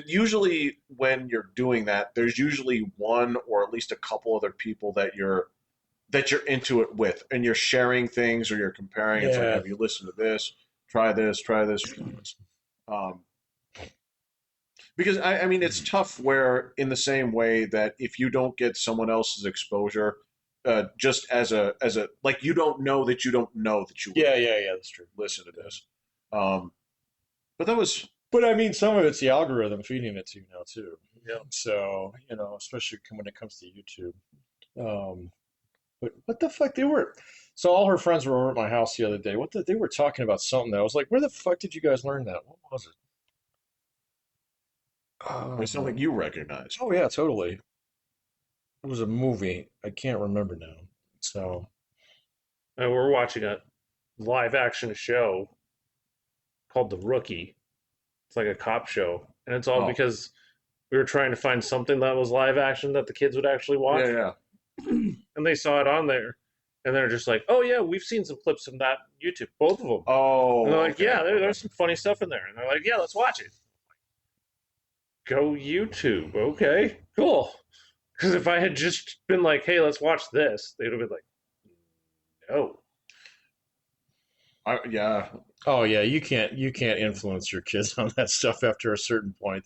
usually when you're doing that, there's usually one or at least a couple other people that you're into it with, and you're sharing things or you're comparing. It's like, Yeah. have you listened to this? Try this. Try this. Um, because I mean, it's tough. Where in the same way that if you don't get someone else's exposure, just as a like you don't know that you don't know that you Yeah, that's true. listen to this. But that was But I mean, some of it's the algorithm feeding it to you now too. Yeah. So, especially when it comes to YouTube. Um, but what the fuck they were? So all her friends were over at my house the other day. They were talking about something that I was like, where the fuck did you guys learn that? What was it? It's something you recognize. Oh yeah, totally. It was a movie. I can't remember now. So And we're watching a live action show called The Rookie. It's like a cop show, and it's all Oh. because we were trying to find something that was live action that the kids would actually watch, Yeah, and they saw it on there, and they're just like, "Oh yeah, we've seen some clips from that YouTube, both of them." Oh, And they're like, okay. "Yeah, there's some funny stuff in there," and they're like, "Yeah, let's watch it." Go YouTube, okay, cool. Because if I had just been like, "Hey, let's watch this," they would have been like, "No." Yeah. oh yeah, you can't influence your kids on that stuff after a certain point.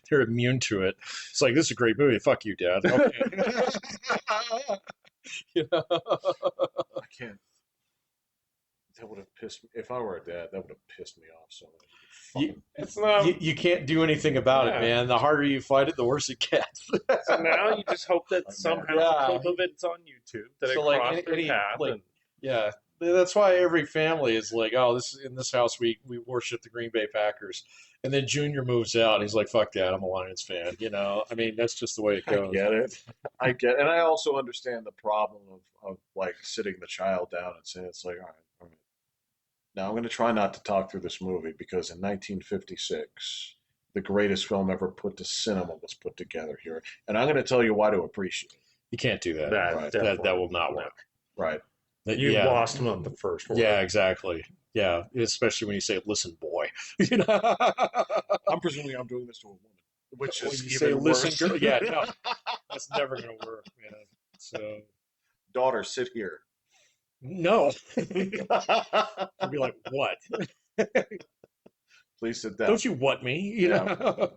They're immune to it. It's like this is a great movie. Fuck you, Dad. Okay. You know? I can't. That would have pissed me. If I were a dad, that would have pissed me off so much. You, It's not. you can't do anything about it, Yeah. man. The harder you fight it, the worse it gets. So now you just hope that Like, somehow yeah. a clip of it's on YouTube that So, it like, crossed their path. like, And yeah, that's why every family is like, oh, this in this house we worship the Green Bay Packers, and then Junior moves out, and he's like, fuck that, I'm a Lions fan. I mean, that's just the way it I goes. get it. And I also understand the problem of like sitting the child down and saying, it's like, all right. Now I'm going to try not to talk through this movie because in 1956, the greatest film ever put to cinema was put together here, and I'm going to tell you why to appreciate it. You can't do that. that Right. That will not work. Right. You Yeah, lost him on the first one. yeah, exactly. Yeah, especially when you say, "Listen, boy." You know, I'm presuming I'm doing this to a woman, which when is you even say, worse. "Listen, girl," yeah, no, that's never gonna work, man. So Daughter, sit here. no, I'd be like, "What? Please sit down. Don't you want me?" You Yeah. know.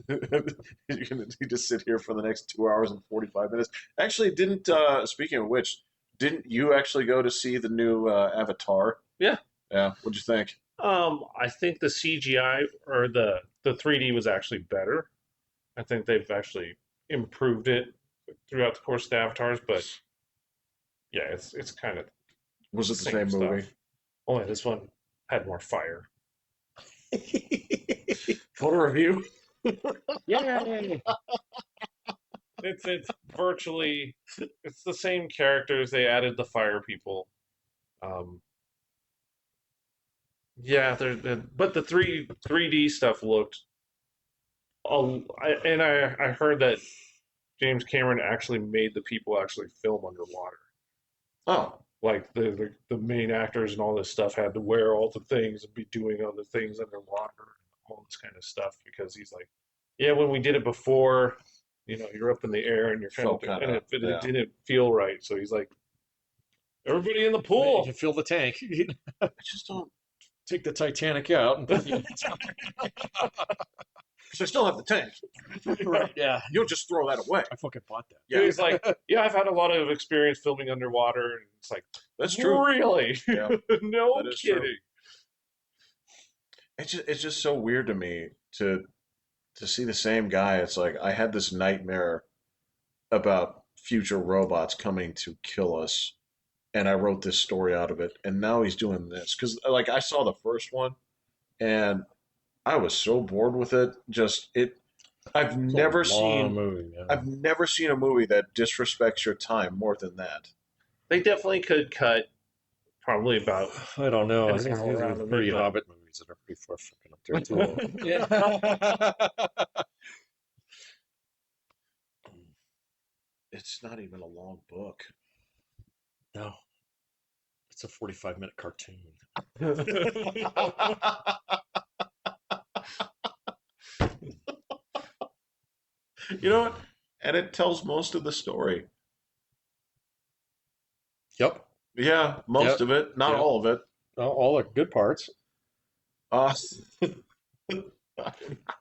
You're going to need to sit here for the next 2 hours and 45 minutes. Actually, speaking of which, didn't you actually go to see the new Avatar? Yeah. Yeah. What'd you think? I think the CGI or the 3D was actually better. I think they've actually improved it throughout the course of the avatars, but yeah, it's kind of Was it the same stuff. movie? Only this one had more fire. Photo review? Yay! It's virtually it's the same characters. They added the fire people. Yeah, but the 3D stuff looked. I heard that James Cameron actually made the people actually film underwater. Oh. Like the main actors and all this stuff had to wear all the things and be doing other things underwater and all this kind of stuff because he's like, yeah, when we did it before, you're up in the air and you're Felt kinda, and it yeah. didn't feel right. So he's like, everybody in the You pool. can fill the tank. I just don't. Take the Titanic out and put the Because I still have the tank. right. Yeah, You'll just throw that away. I fucking bought that. Yeah. He's like, yeah, I've had a lot of experience filming underwater, and it's like, That's true. Really? Yeah. No That is true. kidding. It's just so weird to me to see the same guy. It's like I had this nightmare about future robots coming to kill us, and I wrote this story out of it, and now he's doing this because like I saw the first one, and I was so bored with it. I've never seen movie. Yeah. I've never seen a movie that disrespects your time more than that. They definitely could cut probably about. I don't know. I An think hour these out are of it, pretty but- Hobbit movies that are pretty far fucking up there. Yeah. It's not even a long book. No, it's a 45-minute cartoon. You know what? And it tells most of the story. Yep. Yeah, most Yep. of it, not Yep. all of it. All the good parts. Uh, I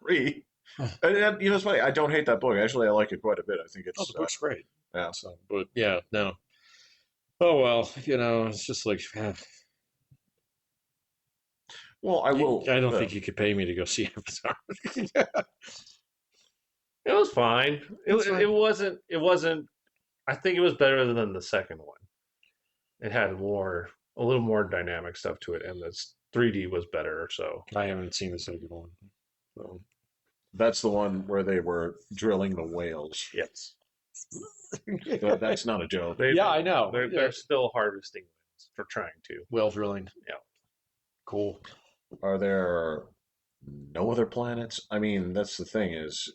agree. And, it's funny. I don't hate that book. Actually, I like it quite a bit. I think Oh, it's the book's great. yeah. So, but yeah, no. Oh well, it's just like Well, I will. I don't think you could pay me to go see Avatar. It was fine. It wasn't. It wasn't. I think it was better than the second one. It had a little more dynamic stuff to it, and the 3D was better. So I haven't seen the second one. So. That's the one where they were drilling the whales. yes, That's not a joke. Yeah, I know. They're still harvesting whales for trying to. Whale drilling. Yeah. Cool. Are there no other planets? I mean, that's the thing is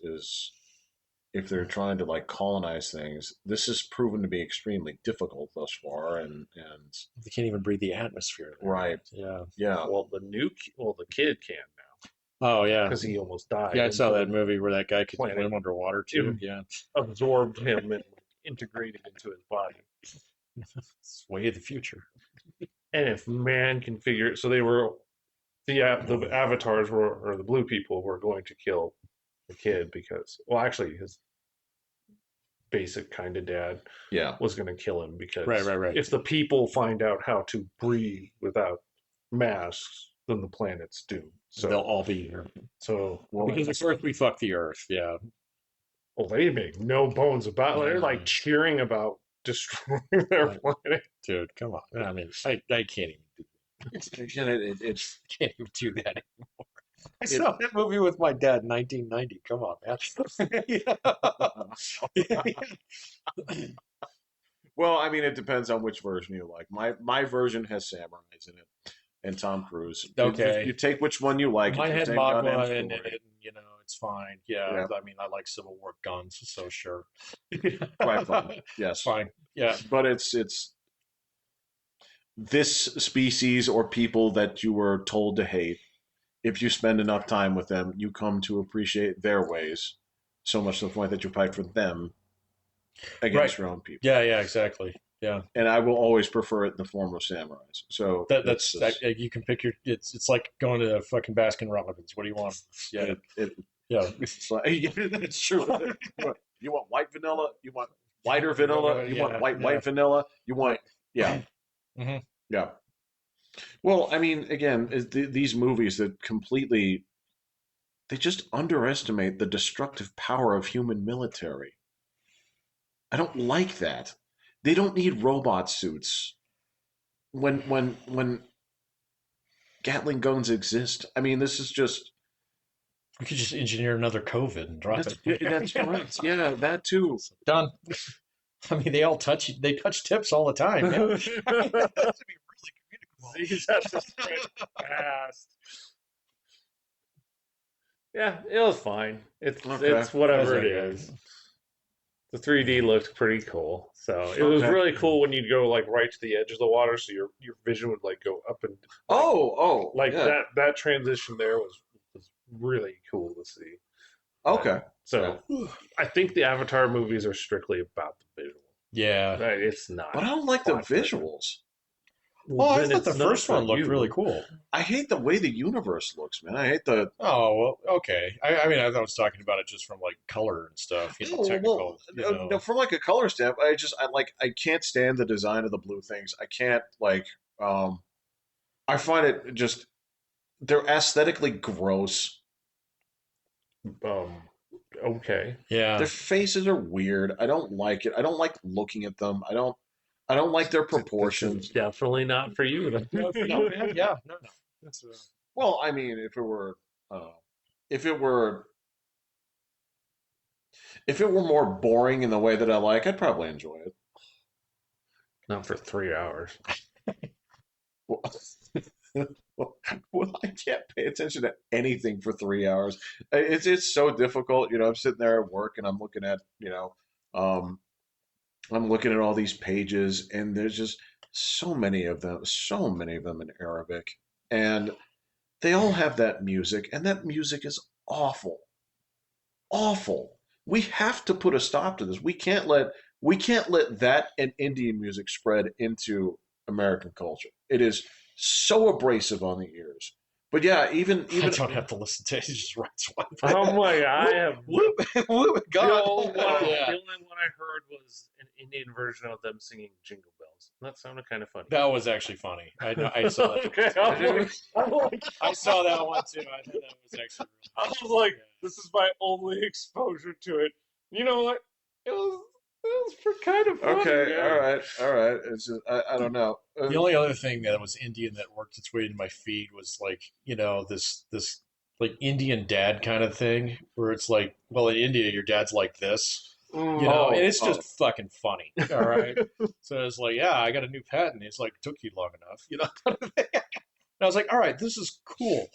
if they're trying to like colonize things, this has proven to be extremely difficult thus far, and They can't even breathe the atmosphere. There. right, Yeah. yeah. Well, the kid can now Oh yeah. because he almost died. Yeah, I saw that movie where that guy could Planet. swim underwater too. Yeah. Yeah. Absorbed him and integrated into his body. It's way of the future. And if man can figure it, so they were the avatars were, or the blue people were going to kill the kid because, well, actually, his basic kind of dad Yeah. was going to kill him because Right. if the people find out how to breathe without masks, then the planet's doomed. So They'll all be here. So Because at first we fucked the Earth. Yeah. well, they make no bones about it. They're like cheering about destroying their planet. Dude, come on. I mean, I can't even do Again, it's can't even do that anymore. I saw that movie with my dad in 1990. Come on, man. well, I mean, it depends on which version you like. My version has samurais in it and Tom Cruise. Okay. You take which one you like. Mine It's had the same goddamn Magua in story. it, and it's fine. Yeah, I mean, I like Civil War guns, so sure. Quite fun. Yes, fine. Yeah, but it's this species or people that you were told to hate. If you spend enough time with them, you come to appreciate their ways. So much to the point that you fight for them against your own people. Yeah, exactly. Yeah, and I will always prefer it in the form of samurais. So that's you can pick your. It's like going to fucking Baskin Robbins. What do you want? Yeah, yeah. It's like, it's true. You want white vanilla? You want whiter vanilla? You want white vanilla? You want Mm-hmm. yeah. Well, I mean, again, these movies that completely they just underestimate the destructive power of human military. I don't like that. They don't need robot suits when Gatling guns exist. I mean, this is just. We could just engineer another COVID and drop it. That's correct. Yeah, that too. Done. I mean, they touch tips all the time. Man. That's to be really communicable. These have to spread fast. Yeah, it was fine. It's whatever it is. The 3D looked pretty cool, so it was really cool when you'd go like right to the edge of the water, so your vision would like go up and that transition there was really cool to see. Okay, so I think the Avatar movies are strictly about the visual. Yeah, right, it's not. But I don't like the visuals. Well, I thought the first one looked really cool. I hate the way the universe looks, man. I hate the. Oh well, okay. I mean, I was talking about it just from like color and stuff. Technical. No, from like a color standpoint, I can't stand the design of the blue things. I can't I find it just they're aesthetically gross. Okay. Yeah. Their faces are weird. I don't like it. I don't like looking at them. I don't like their proportions. Definitely not for you. No. That's, well, I mean, if it were more boring in the way that I like, I'd probably enjoy it. Not for 3 hours. Well, I can't pay attention to anything for 3 hours. It's so difficult. I'm sitting there at work and I'm looking at I'm looking at all these pages, and there's just so many of them in Arabic, and they all have that music, and that music is awful. Awful. We have to put a stop to this. We can't let that and Indian music spread into American culture. It is so abrasive on the ears. But yeah, even I don't have to listen to it. It's just right swipe. Oh my god! I have whoop, God. The only one I heard was an Indian version of them singing Jingle Bells. was. That sounded kind of funny. That was actually funny. I know. I saw that. Okay, I'm like, I saw that one too. I thought that was actually. I was like, this is my only exposure to it. You know what? It was kind of funny. Okay, man. all right. It's just, I don't know. The only other thing that was Indian that worked its way into my feed was like, this like Indian dad kind of thing where it's like, well, in India, your dad's like this, and it's just fucking funny. All right. So it's like, yeah, I got a new patent. It's like, took you long enough, And I was like, all right, this is cool.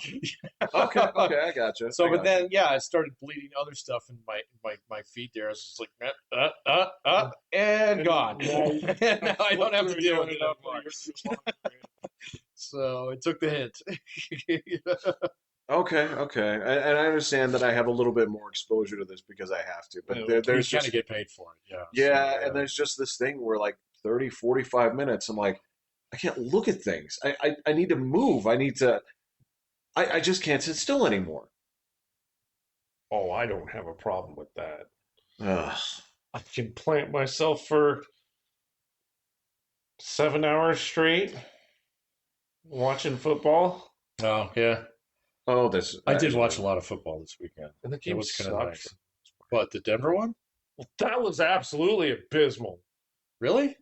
Okay, I gotcha. So, but then, yeah, I started bleeding other stuff in my feed there. I was just like, and gone. And now I don't have to deal with it anymore. So it took the hint. Okay, and I understand that I have a little bit more exposure to this because I have to, but You there's kind just of get paid for it, yeah. yeah, So, and there's just this thing where like 30, 45 minutes, I'm like, I can't look at things. I need to move. I just can't sit still anymore. Oh, I don't have a problem with that. Ugh. I can plant myself for 7 hours straight watching football, oh yeah, Oh, this I did watch a lot of football this weekend. and the It game was kind of sucked. nice. What, the Denver one? That was absolutely abysmal. Really?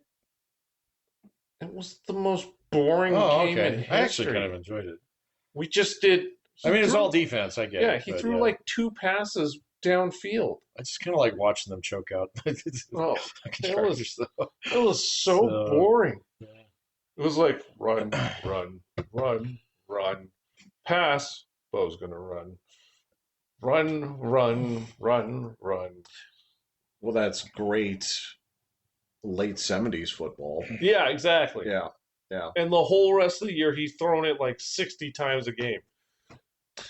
It was the most boring Oh, game in okay. history. I actually kind of enjoyed it. We just did. I mean, it's threw- all defense. I get Yeah, it. he but, threw like 2 passes downfield. I just kind of like watching them choke out. Oh, Fucking it Chargers, was though. it was so boring. Yeah. It was like run, pass. Bo's gonna run. Run. Well, that's great late 70s football. Yeah, exactly. Yeah. Yeah. And the whole rest of the year, he's thrown it like 60 times a game.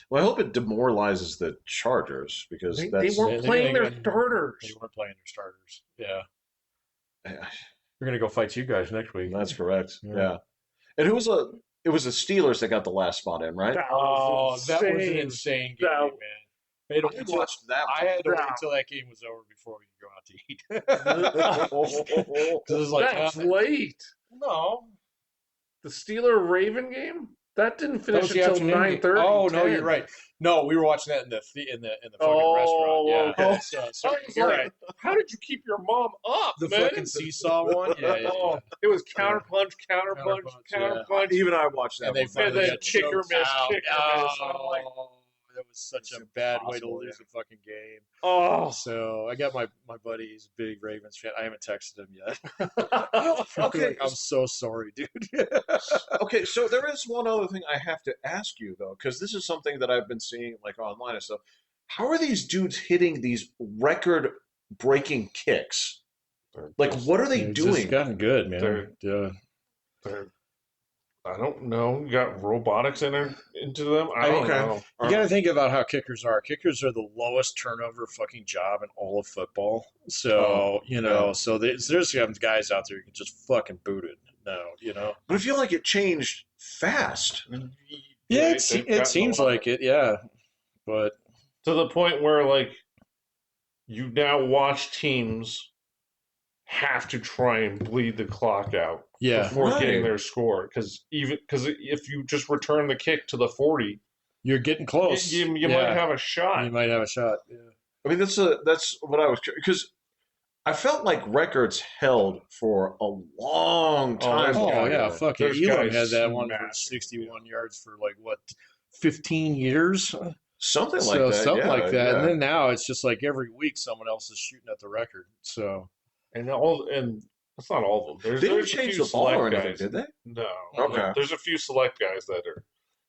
Well, I hope it demoralizes the Chargers because They that's weren't playing their They starters. weren't playing their starters. Yeah. Yeah, We're going to go fight you guys next week. that's correct. Yeah. Yeah. And it was the Steelers that got the last spot in, right? That Oh, was that was an insane. insane game, That- man. I watched that I had to wait Wow. until that game was over before we could go out to eat. one. 'Cause it was like, That's late. no. The Steeler Raven game that didn't That finish was the until afternoon game. 9:30. Oh no, 10. you're right. No, we were watching that in the fucking Oh, restaurant. Yeah. okay. So I was you're like, right. how did you keep your mom up, The man? fucking seesaw one. Yeah. Oh, it was counterpunch, Counterpunch, yeah. Even I watched that And they one. finally then got kicker choked miss, out. kicker miss. I'm like, That was such It's a bad way to impossible, lose a fucking game. oh. So I got my buddy. He's a big Ravens fan. I haven't texted him yet. Okay. Like, I'm so sorry, dude. Okay, so there is one other thing I have to ask you though, because this is something that I've been seeing like online and stuff. How are these dudes hitting these record-breaking kicks? Like, what are they It's doing? just gotten good, man. They're- I don't know. You got robotics into them. I don't Okay. know. You got to think about how kickers are. Kickers are the lowest turnover fucking job in all of football. So, yeah. so there's guys out there who can just fucking boot it now, But I feel like it changed fast. Yeah, They've it gotten seems a lot. like it, yeah. But To the point where, like, you now watch teams have to try and bleed the clock out yeah, before Right. getting their score. Because if you just return the kick to the 40, you're getting close. you Yeah. might have a shot. You might have a shot. Yeah. I mean, that's what I was because I felt like records held for a long time. Oh, Oh yeah. yeah, fucking There's Elam guys had that one for smashing, 61 yards for like what, 15 years. Something like So that. something yeah, like that. yeah. And then now it's just like every week someone else is shooting at the record. So And that's not all of them. They didn't there's a change few the ball or select anything, guys. did they? No. Okay. There's a few select guys that are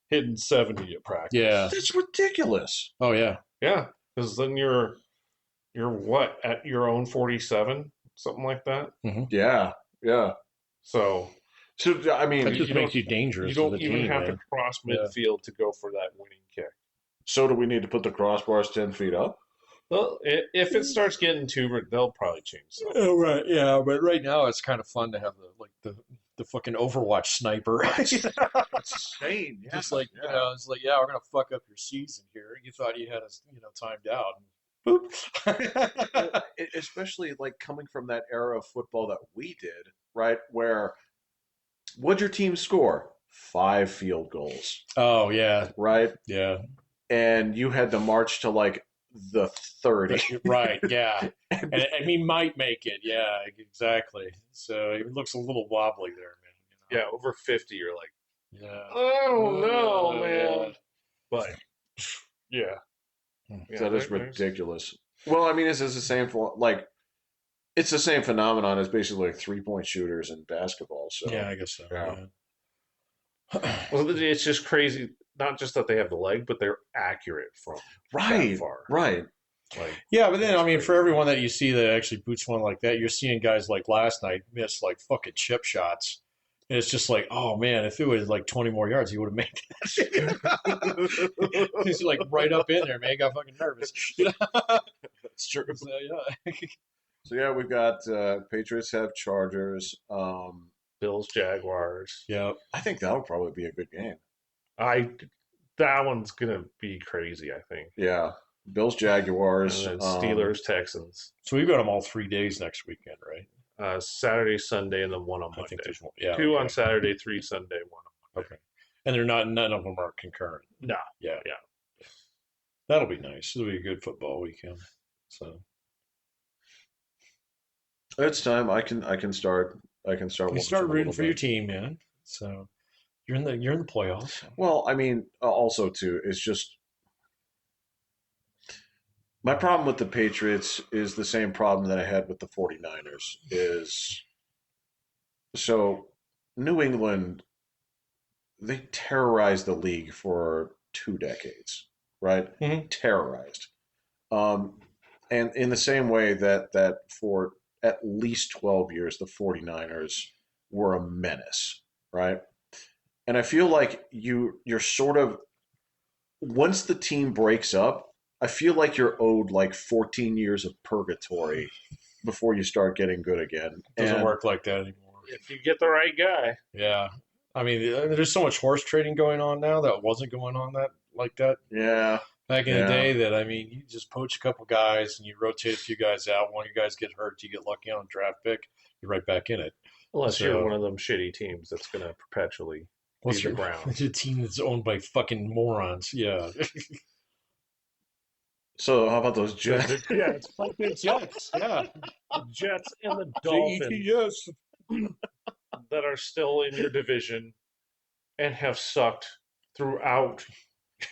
hitting 70 at practice. yeah. That's ridiculous. Oh yeah. Yeah. Because then you're what, at your own 47? Something like that. Yeah, yeah. So So I mean, That just you makes don't- you dangerous. you don't to the even team, have man. to cross Yeah. midfield to go for that winning kick. so do we need to put the crossbars 10 feet up? Well, if it starts getting too, they'll probably change something. Oh right, yeah. But right now it's kind of fun to have the fucking Overwatch sniper. It's insane. Yeah. Just like yeah. it's like, yeah, we're gonna fuck up your season here. You thought you had us, timed out. Boop. Especially like coming from that era of football that we did, right? Where what'd your team score? 5 field goals, Oh yeah, right? yeah. And you had to march to like the 30. Right, yeah. And he might make it. Yeah, exactly. So it looks a little wobbly there, man. Yeah, over 50, you're like, You know? Yeah. oh no, man. Yeah. But yeah, yeah, That is ridiculous. Well, I mean, it's the same for like it's the same phenomenon as basically like 3-point shooters in basketball. So Yeah, I guess so. yeah. Yeah. Well, it's just crazy. Not just that they have the leg, but they're accurate from that Right, far. right. Like, Yeah, but then that's I mean, crazy. for everyone that you see that actually boots one like that, you're seeing guys like last night miss like fucking chip shots. And it's just like, oh man, if it was like 20 more yards, he would have made that. He's like right up in there, man. Got fucking nervous. That's true. So, yeah. So yeah, we've got Patriots have Chargers. Bills, Jaguars. Yeah. I think that'll probably be a good game. That one's gonna be crazy. I think. Yeah, Bills And Jaguars. then Steelers, Texans. So we've got them all 3 days next weekend, right? Saturday, Sunday, and then one on I Monday. think there's one. Yeah. Two okay. on Saturday, 3 Sunday, one on Monday. Okay. And they're not. None of them are concurrent. No. Yeah. Yeah. That'll be nice. It'll be a good football weekend. So It's time. I can start. I can start. you wanting start some a rooting little for your bit. team, man. So you're in the playoffs. Well, I mean, also too, it's just my problem with the Patriots is the same problem that I had with the 49ers is so New England, they terrorized the league for 2 decades, right? Mhm. Terrorized. Um, and in the same way that for at least 12 years, the 49ers were a menace, right? And I feel like you're sort of once the team breaks up, I feel like you're owed like 14 years of purgatory before you start getting good again. Doesn't And work like that anymore. If you get the right guy. Yeah. I mean, there's so much horse trading going on now that wasn't going on that like that yeah, back in the yeah. day. That I mean, you just poach a couple guys and you rotate a few guys out. One of you guys get hurt, you get lucky on a draft pick, you're right back in it. Unless you're So- one of them shitty teams that's going to perpetually What's be the your Browns. your team that's owned by fucking morons? Yeah. So how about those Jets? Yeah, it's like the Jets. Yeah. Jets and the Dolphins Jets. that are still in your division and have sucked throughout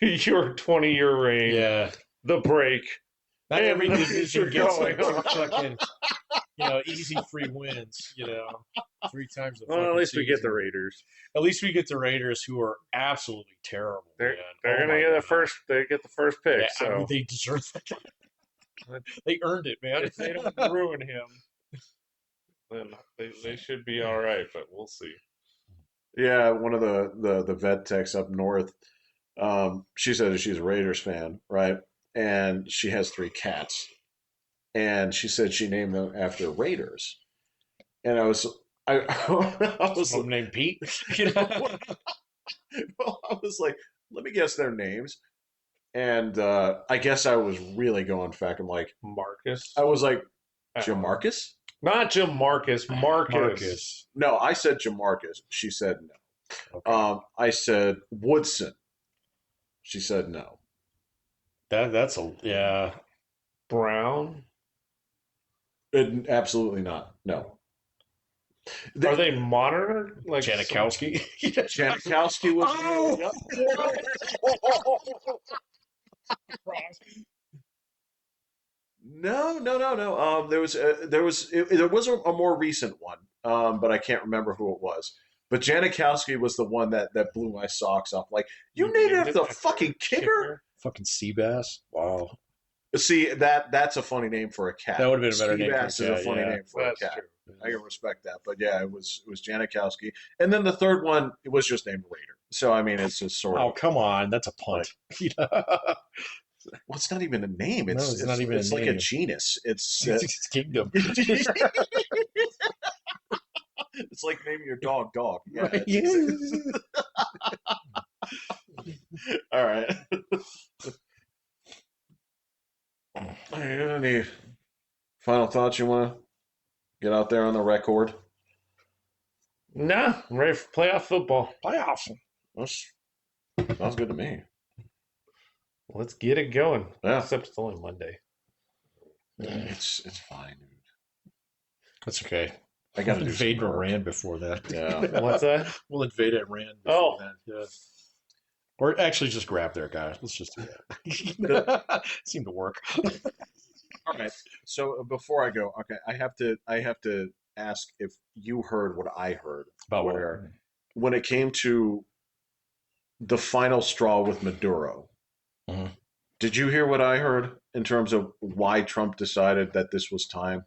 your 20-year reign. Yeah. The break. Not every And division you're gets going like on. fucking, easy free wins, 3 times the Well, fucking at least we get the season. Raiders. At least we get the Raiders, who are absolutely terrible. They're man. they're Oh gonna my get the God. first. They get the first pick. Yeah, I so mean, they deserve that. They earned it, man. if they don't ruin him, then they should be all right. But we'll see. Yeah, one of the vet techs up north. She said she's a Raiders fan, right? And she has 3 cats, and she said she named them after Raiders. And I I was Some named Pete. well, I was like, let me guess their names. And I guess I was really going back. I'm like, Marcus. I was like, I don't know. Jamarcus? Not Jamarcus. Marcus. Marcus. No, I said Jamarcus. She said no. Okay. I said Woodson. She said no. That's yeah. Brown. Absolutely not. No. Are they monitored? Like Janikowski. Janikowski was. Oh! No. There was a more recent one, but I can't remember who it was. But Janikowski was the one that blew my socks off. Like, you named it after the fucking kicker? Fucking Seabass. Wow. See, that's a funny name for a cat. That would have been a better name for a Seabass is a cat, funny yeah. name for That's a cat. true. I can respect that. But yeah, it was Janikowski. And then the third one, it was just named Raider. So I mean, it's just sort Oh, of. come on. That's a punt. Well, it's not even a name. No, it's not even a It's like a name. genus. It's It's kingdom. it's like naming your dog. Yeah. Right. it's- All right. Any final thoughts you want to get out there on the record? Nah, I'm ready for playoff football. Playoffs. That's, sounds good to me. Let's get it going. Yeah. Except it's only Monday. It's fine, dude. That's okay. I got to We'll do some invade work. Iran before that. Yeah. What's that? We'll invade Iran Oh. before that. Yeah. Or actually just grab their guys. Let's just do that. Seemed to work. All right. So before I go, okay, I have to ask if you heard what I heard. About what? Where when it came to the final straw with Maduro, Mhm. did you hear what I heard in terms of why Trump decided that this was time?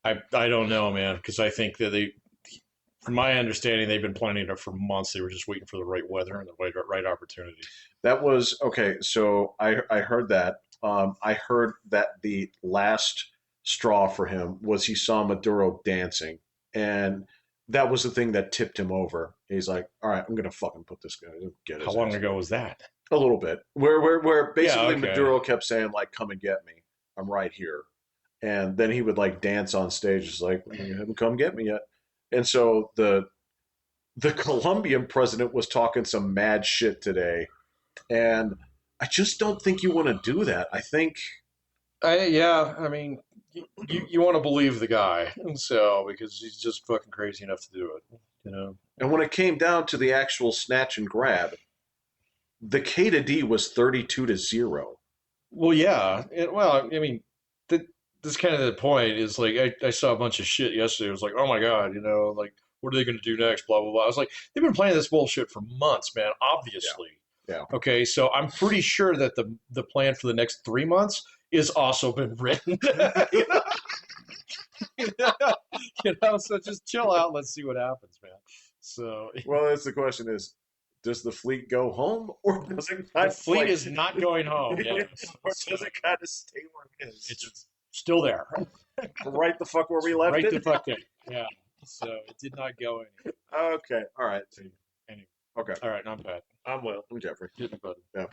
I don't know, man, because I think that from my understanding, they've been planning it for months. They were just waiting for the right weather and the right opportunity. That was okay. So I heard that. I heard that the last straw for him was he saw Maduro dancing, and that was the thing that tipped him over. He's like, "All right, I'm gonna fucking put this guy, get his How long ass." ago was that? A little bit. Where basically okay. Maduro kept saying like, "Come and get me. I'm right here," and then he would like dance on stage, just like, "You haven't come get me yet." And so the Colombian president was talking some mad shit today, and I just don't think you want to do that. I think I mean, you want to believe the guy, and so because he's just fucking crazy enough to do it, you know. and when it came down to the actual snatch and grab, the K to D was 32-0. Well, yeah. Well, I mean, this kind of the point is like I saw a bunch of shit yesterday. It was like, oh my god, like what are they going to do next? Blah blah blah. I was like, they've been playing this bullshit for months, man. Obviously. Yeah. Okay, so I'm pretty sure that the plan for the next 3 months is also been written. So just chill out. Let's see what happens, man. So Well, that's the question is, does the fleet go home or does it the fleet is not going home. or Yet. does it kind of stay where it is? It's still there. Right the fuck where we left Right it? the fuck there. Yeah. So it did not go anywhere. Okay. All right. Anyway. Okay. All right, I'm Pat. I'm Will. I'm Jeffrey. Hit me, button. Yeah.